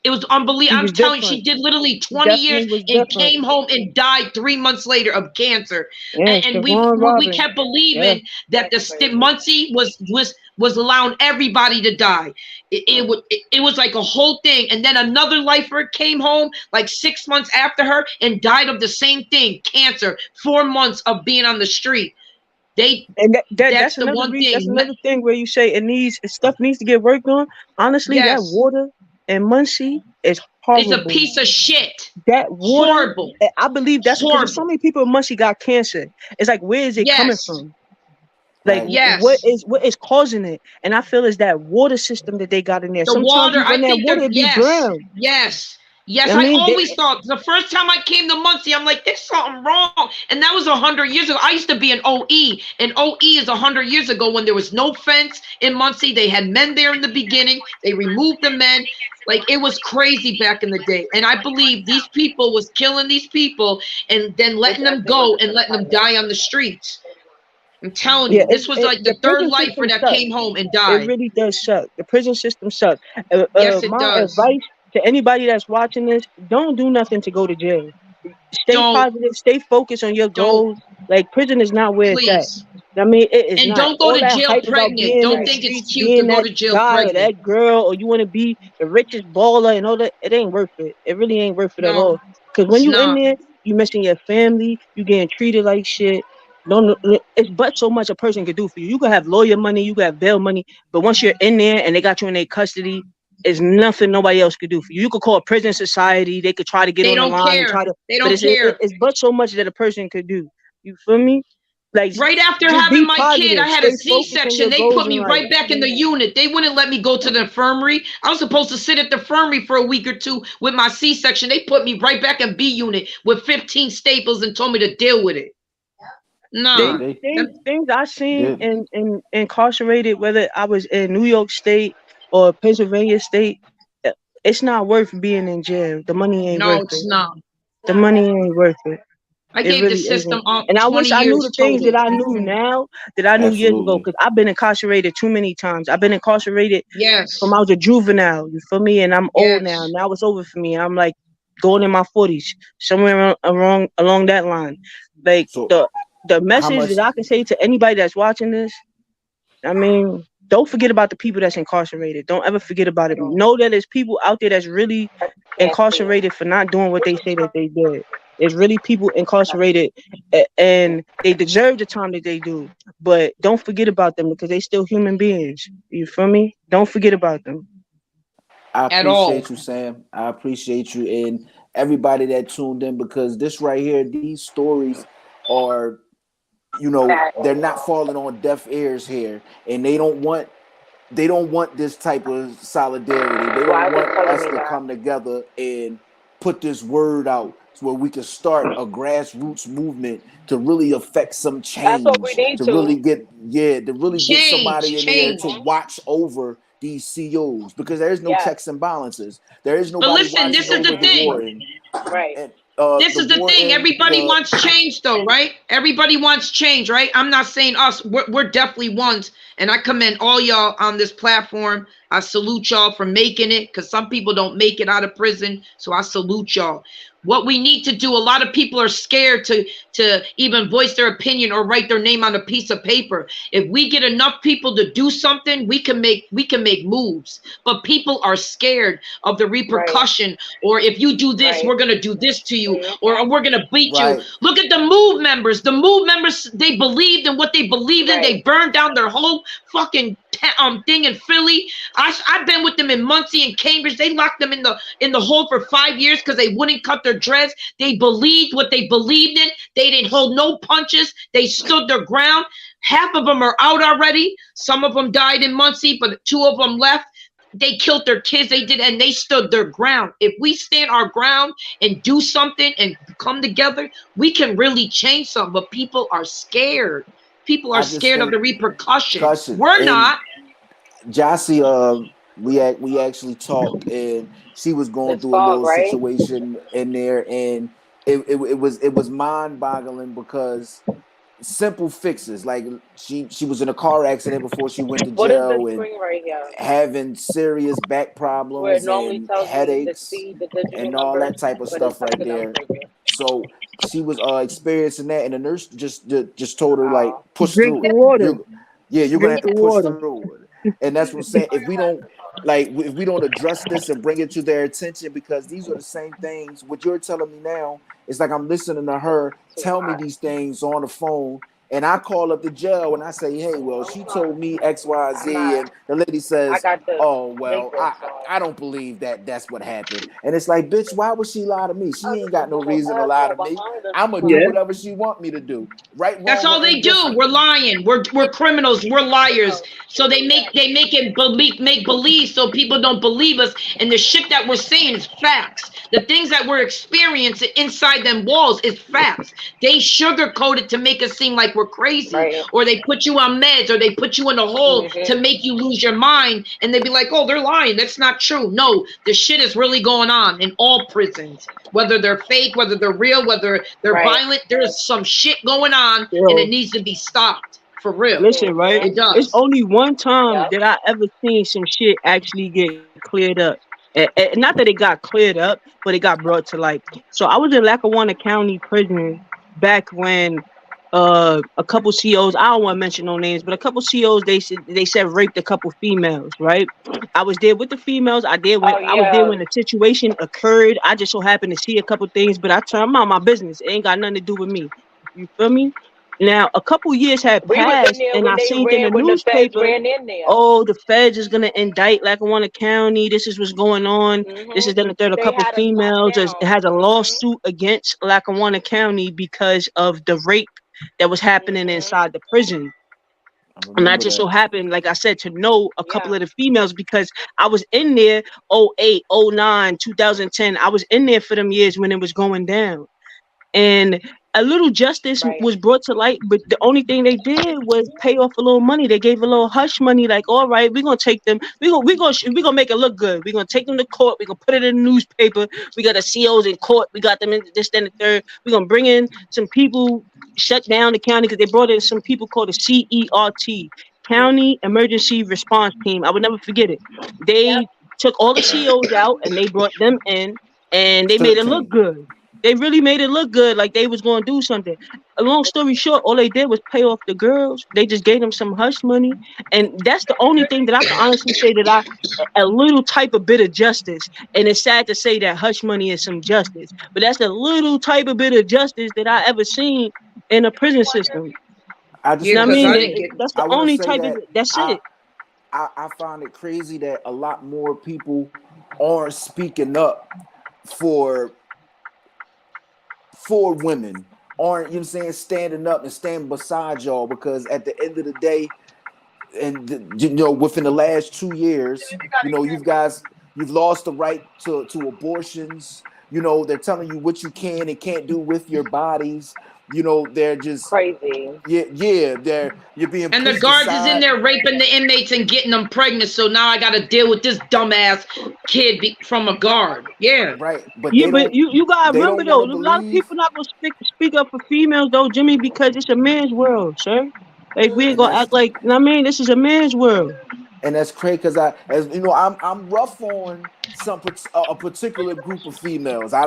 It was unbelievable. She I'm was telling you, different. she did literally She 20 years definitely was and different. came home and died 3 months later of cancer. Yeah, And Siobhan we Robin. kept Yeah. believing that That's crazy. Muncie was allowing everybody to die. It was like a whole thing. And then another lifer came home like 6 months after her and died of the same thing, cancer. 4 months of being on the street. And That's the one that's thing. another thing where you say stuff needs to get worked on. Honestly, that Yes, water in Muncie is it's a horrible. piece of shit. That water, Horrible. I believe that's because there's so Horrible. many people in Muncie got cancer. It's like, where is it coming Yes. from? Like Right. what Yes. is causing it? And I feel it's that water system that they got in there. The Sometimes water, you run I that think water, that it be yes, brown. yes, yes. I I mean, always thought the first time I came to Muncie, I'm like, there's something wrong. And that was 100 years ago. I used to be in OE, and OE is 100 years ago when there was no fence in Muncie. They had men there in the beginning. They removed the men. Like it was crazy back in the day. And I believe these people was killing these people and then letting them go and letting them die on the streets. I'm telling yeah, you, this was like the the third prison lifer system that sucks. came home and It died. really does suck. The prison system sucks. Yes, it My does. advice to anybody that's watching this: don't do nothing to go to jail. Stay Don't, positive. Stay focused on your don't, goals. Like prison is not where it's at. please. I mean, it is And not. don't go All to that jail hype about pregnant. being in Don't the think it's streets, cute to being go that to jail guy or pregnant. that girl, or you want to be the richest baller and all that, it ain't worth it. It really ain't worth it at No, all. Because when it's you in not. there, you missing your family, you getting treated like shit. Don't it's but so much a person could do for you. You could have lawyer money, you could have bail money, but once you're in there and they got you in their custody, it's nothing nobody else could do for you. You could call a prison society, they could try to get They on the don't line and care. try to, They but don't care. it's but so much that a person could do. You feel me? Like Right after just having be my kid, positive, I had a stay focused on C-section. your They goals put in me life. right back in the unit. They wouldn't let me go to the infirmary. I was supposed to sit at the infirmary for a week or two with my C-section. They put me right back in B unit with 15 staples and told me to deal with it. Yeah, Nah. they Things I seen did. in incarcerated, whether I was in New York State or Pennsylvania State, uh, it's not worth being in jail. The money ain't No, worth it's it. not. The money ain't worth it. I It gave the really isn't. system And I 20 wish I knew years the things that total. I knew now that I knew years ago, Absolutely. because I've been incarcerated too many times. I've been incarcerated from Yes. I was a juvenile. You feel me? And I'm old now. Yes. Now it's over for me. I'm like going in my 40s, somewhere along that line. Like So the how message much that I can say to anybody that's watching this, I mean, don't forget about the people that's incarcerated. Don't ever forget about it. Know that there's people out there that's really incarcerated for not doing what they say that they did. There's really people incarcerated and they deserve the time that they do. But don't forget about them because they still human beings. You feel me? Don't forget about them. I At all. appreciate you, Sam. I appreciate you and everybody that tuned in because this right here, these stories are, they're not falling on deaf ears here, and they don't want this type of solidarity. They don't want us to come together and put this word out so where we can start a grassroots movement to really affect some That's what we change, need to to. really get Change. somebody in there Change. to watch over these COs because there is no Yes. checks and balances. There is But nobody listen, watching this is over the the thing. warden. Right. And This the is the thing. warden, Everybody wants change, though, right? Everybody wants change, right? I'm not saying us. We're definitely ones. And I commend all y'all on this platform. I salute y'all for making it because some people don't make it out of prison. So I salute y'all. What we need to do, a lot of people are scared to even voice their opinion or write their name on a piece of paper. If we get enough people to do something, we can make moves. But people are scared of the repercussion, or if you do this, we're gonna do this to you, or we're gonna beat you. right, Look at the move members. The move members, they believed in what they believed in. They burned down their whole fucking thing in Philly. I've been with them in Muncie and Cambridge. They locked them in the hole for 5 years because they wouldn't cut their dreads. They believed what they believed in. They didn't hold no punches. They stood their ground. Half of them are out already. Some of them died in Muncie, but 2 of them left. They killed their kids. They did, and they stood their ground. If we stand our ground and do something and come together, we can really change something. But people are scared. People are I just scared of think the repercussion. caution We're and not. Jossie, we actually talked, and she was going This through a fog, little right? situation in there, and it was mind boggling because simple fixes like she was in a car accident before she went to What is this jail and screen right here? having serious back Where it problems normally and tells me the headaches speed, the digital and all number, that type of but it's stuff right something else there. right here. So she was experiencing that, and the nurse just told her like Oh. push Drink through the it. water. You're gonna Drink have to the push water. through it, and that's what I'm saying. If we don't address this and bring it to their attention, because these are the same things. What you're telling me now, it's like I'm listening to her Too tell me hot. these things on the phone, and I call up the jail and I say, hey, well, she told me X, Y, I'm Z, not. and the lady I says, got the oh, well, Matrix on. I don't believe that that's what happened. And it's like, bitch, why would she lie to me? She ain't got no reason to lie to me. I'm gonna do Yeah. whatever she want me to do. Right, That's wrong, all or they do. indifferent. We're lying. We're criminals. We're liars. So they make it make believe so people don't believe us. And the shit that we're saying is facts. The things that we're experiencing inside them walls is facts. They sugarcoat it to make us seem like we're crazy, Right. or they put you on meds, or they put you in a hole to make you lose your mind. And they be like, "Oh, they're lying. That's not true." No, the shit is really going on in all prisons. Whether they're fake, whether they're real, whether they're Right. violent, there's some shit going on, and it Yo, needs to be stopped for real. listen, right? It It's does. only one time Yep. that I ever seen some shit actually get cleared up. Not that it got cleared up, but it got brought to light. So I was in Lackawanna County Prison back when a couple COs, I don't want to mention no names, but a couple COs they said raped a couple females, right? I was there with the females. Oh I was there yeah. when the situation occurred. I just so happened to see a couple things, but I turned my business. It ain't got nothing to do with me. You feel me? Now, a couple years had We was in passed, there and when I they seen in the ran when the feds newspaper, ran in there. oh, the feds is gonna indict Lackawanna County. This is what's going on. This is then the third. A They couple had us locked females. It down. has a lawsuit against Lackawanna County because of the rape that was happening inside the prison. I And I remember just so that. happened, like I said, to know a couple Yeah. of the females because I was in there 08, 09, 2010. I was in there for them years when it was going down. And a little justice Right. was brought to light, but the only thing they did was pay off a little money. They gave a little hush money, like, all right, we're gonna take them, we're gonna make it look good. We're gonna take them to court, we're gonna put it in the newspaper, we got the COs in court, we got them in this, then the third, we're gonna bring in some people, shut down the county, because they brought in some people called the CERT, County Emergency Response Team. I would never forget it. Yep. They took all the COs out and they brought them in and they made Strip it look team. good. They really made it look good, like they was gonna do something. A long story short, all they did was pay off the girls. They just gave them some hush money, and that's the only thing that I can honestly say that a little type of bit of justice. And it's sad to say that hush money is some justice, but that's the little type of bit of justice that I ever seen in a prison system. I just You know Yeah, what I want to because mean? I say, didn't get. That's the I want to only say type of. that That's I, it. I find it crazy that a lot more people aren't speaking up for women, aren't, you know what I'm saying, standing up and standing beside y'all, because at the end of the day, and you know, within the last 2 years, you know, you've lost the right to abortions. You know, they're telling you what you can and can't do with your bodies. You know, they're just, Crazy. yeah, they're, you're being And the pushed guards is in aside. there raping the inmates and getting them pregnant. So now I got to deal with this dumbass kid from a guard. Yeah. Right, but Yeah, but you gotta they remember don't though, want to a lot of believe. people not gonna speak up for females though, Jimmy, because it's a man's world, sir. Like we ain't And gonna act that's like, you know what I mean, this is a man's world. crazy because as you know, I'm rough on a particular group of females. I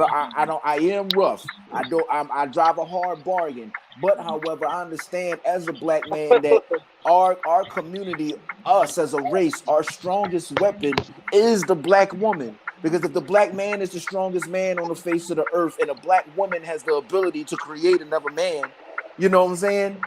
am rough. I drive a hard bargain. But however, I understand as a black man that our community, us as a race, our strongest weapon is the black woman. Because if the black man is the strongest man on the face of the earth, and a black woman has the ability to create another man, you know what I'm saying?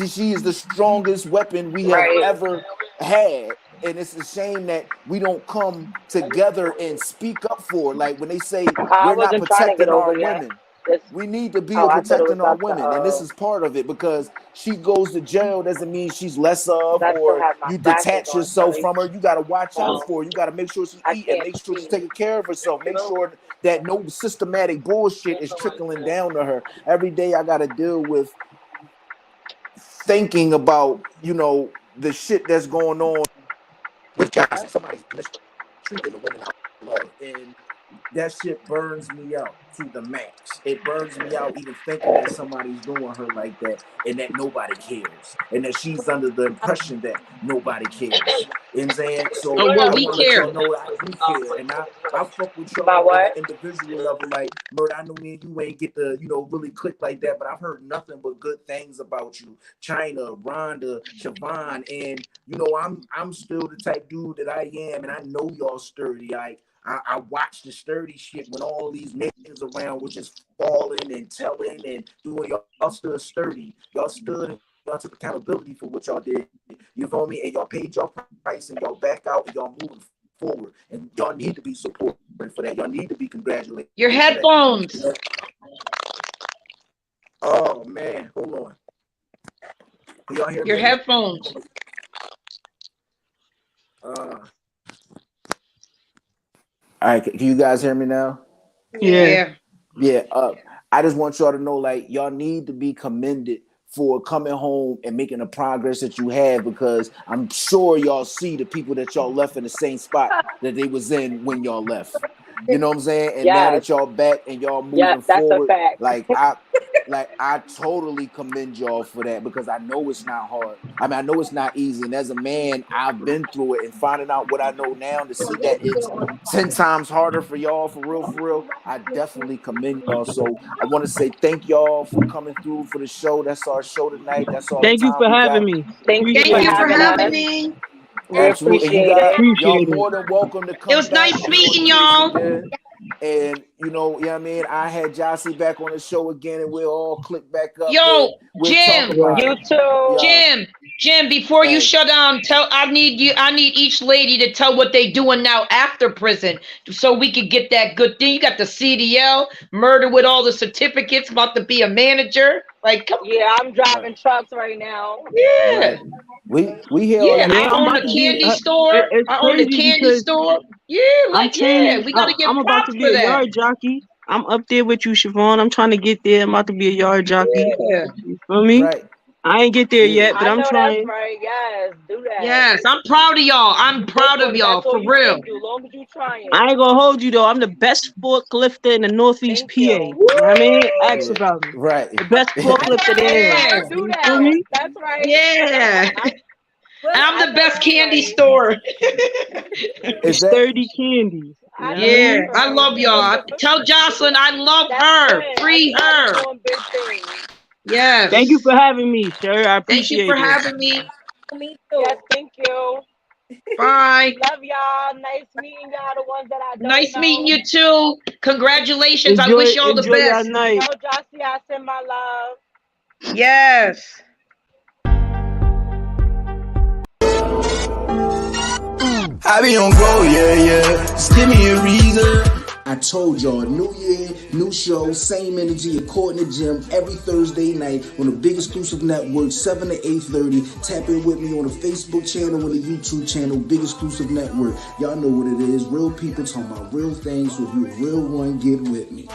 She is the strongest weapon we have Right. ever had. And it's a shame that we don't come together and speak up for it. Like when they say I we're not wasn't trying to get protecting our over yet. women, This. we need to be Oh, a I thought it was protecting our about to. women. And this is part of it, because she goes to jail doesn't mean she's less of, I still or have my you glasses detach on, yourself Sully. from her. You got to watch out for her. You got to make sure she's I eating, can't make sure she's see. taking care of herself, make sure that no systematic bullshit is trickling down to her. Every day I got to deal with thinking about, you know, the shit that's going on with guys. Somebody's mistreating the women I love, and that shit burns me out to the max. It burns me out even thinking that somebody's doing her like that, and that nobody cares, and that she's under the impression that nobody cares. You know what I'm saying? So Oh, well, I we want to let care. y'all know that I do care, and I fuck with About y'all on an what? individual level. Like, Murder, I know me and you ain't get to, you know, really click like that, but I've heard nothing but good things about you. China, Rhonda, Siobhan, and you know, I'm still the type dude that I am, and I know y'all sturdy. I watch the sturdy shit when all these niggas around was just falling and telling and doing. Y'all stood sturdy. Y'all stood and y'all took accountability for what y'all did. You feel me? And y'all paid y'all price and y'all back out and y'all moving forward. And y'all need to be supported for that. Y'all need to be congratulated. Your for that. headphones. Oh man, hold on. Can y'all hear Your me? headphones. All right, can you guys hear me now? Yeah. Yeah. I just want y'all to know, like, y'all need to be commended for coming home and making the progress that you have, because I'm sure y'all see the people that y'all left in the same spot that they was in when y'all left. You know what I'm saying? And now that y'all back and y'all moving that's a forward, fact. I totally commend y'all for that, because I know it's not hard. I mean, I know it's not easy. And as a man, I've been through it, and finding out what I know now to see that it's 10 times harder for y'all, for real, I definitely commend y'all. So I want to say thank y'all for coming through for the show. That's our show tonight. That's all the Thank you time for we having got. me. Thank you Thank for Appreciate you it. for having having us. me. We Absolutely. And you appreciate guys, it. y'all Appreciate it. more than welcome to It come was back. nice We're gonna meeting do this y'all. again. And you know what I mean? I had Jossie back on the show again, and we'll all click back up Yo, and we'll talk Jim. about You it. too. Yeah. Jim, before you Hey. shut down, I need each lady to tell what they doing now after prison, so we could get that good thing. You got the CDL, murder with all the certificates, about to be a manager. Like, come on. Yeah, I'm driving Right. trucks right now. Yeah. Right. We hear all Yeah, the I Yeah, I'm own about a to information. be. candy store. It's I own a crazy candy because store. Yeah, I'm we training. got to get I'm about to props be for a that. yard jockey. I'm up there with you, Siobhan. I'm trying to get there. I'm about to be a yard jockey. Yeah. You feel me? Right. I ain't get there Yeah. yet, but I I'm know that's trying. right. Yes, do that. Yes, I'm proud of y'all. I'm proud of Listen, y'all, that's all for you real. can do. Long as you trying. I ain't gonna hold you though. I'm the best forklifter in the Northeast Thank PA. you. You know what I mean? Ask Yeah. about me. Right. The best I forklifter know that's there is. right. Yeah. Do You feel that. me? That's right. Yeah. I'm I the know best that's candy right. store. Is that Sturdy candy. You I know what I know Yeah, mean? that's I right. love y'all. Tell Jocelyn I love That's her. it. Free Everybody's her. doing big things. Yes. Thank you for having me, sir. I Thank you for appreciate it. having me. Me too. Yes, thank you. Bye. Love y'all. Nice meeting y'all, the ones that I don't Nice meeting know. you too. Congratulations. I wish y'all the Enjoy your best. night. Tell Jossie I send my love. Yes. I be on go, yeah. Just give me a reason. I told y'all, new year, new show, same energy according to Jim every Thursday night on the big exclusive network, 7 to 8:30. Tap in with me on the Facebook channel and the YouTube channel, big exclusive network. Y'all know what it is. Real people talking about real things. So if you're a real one, get with me.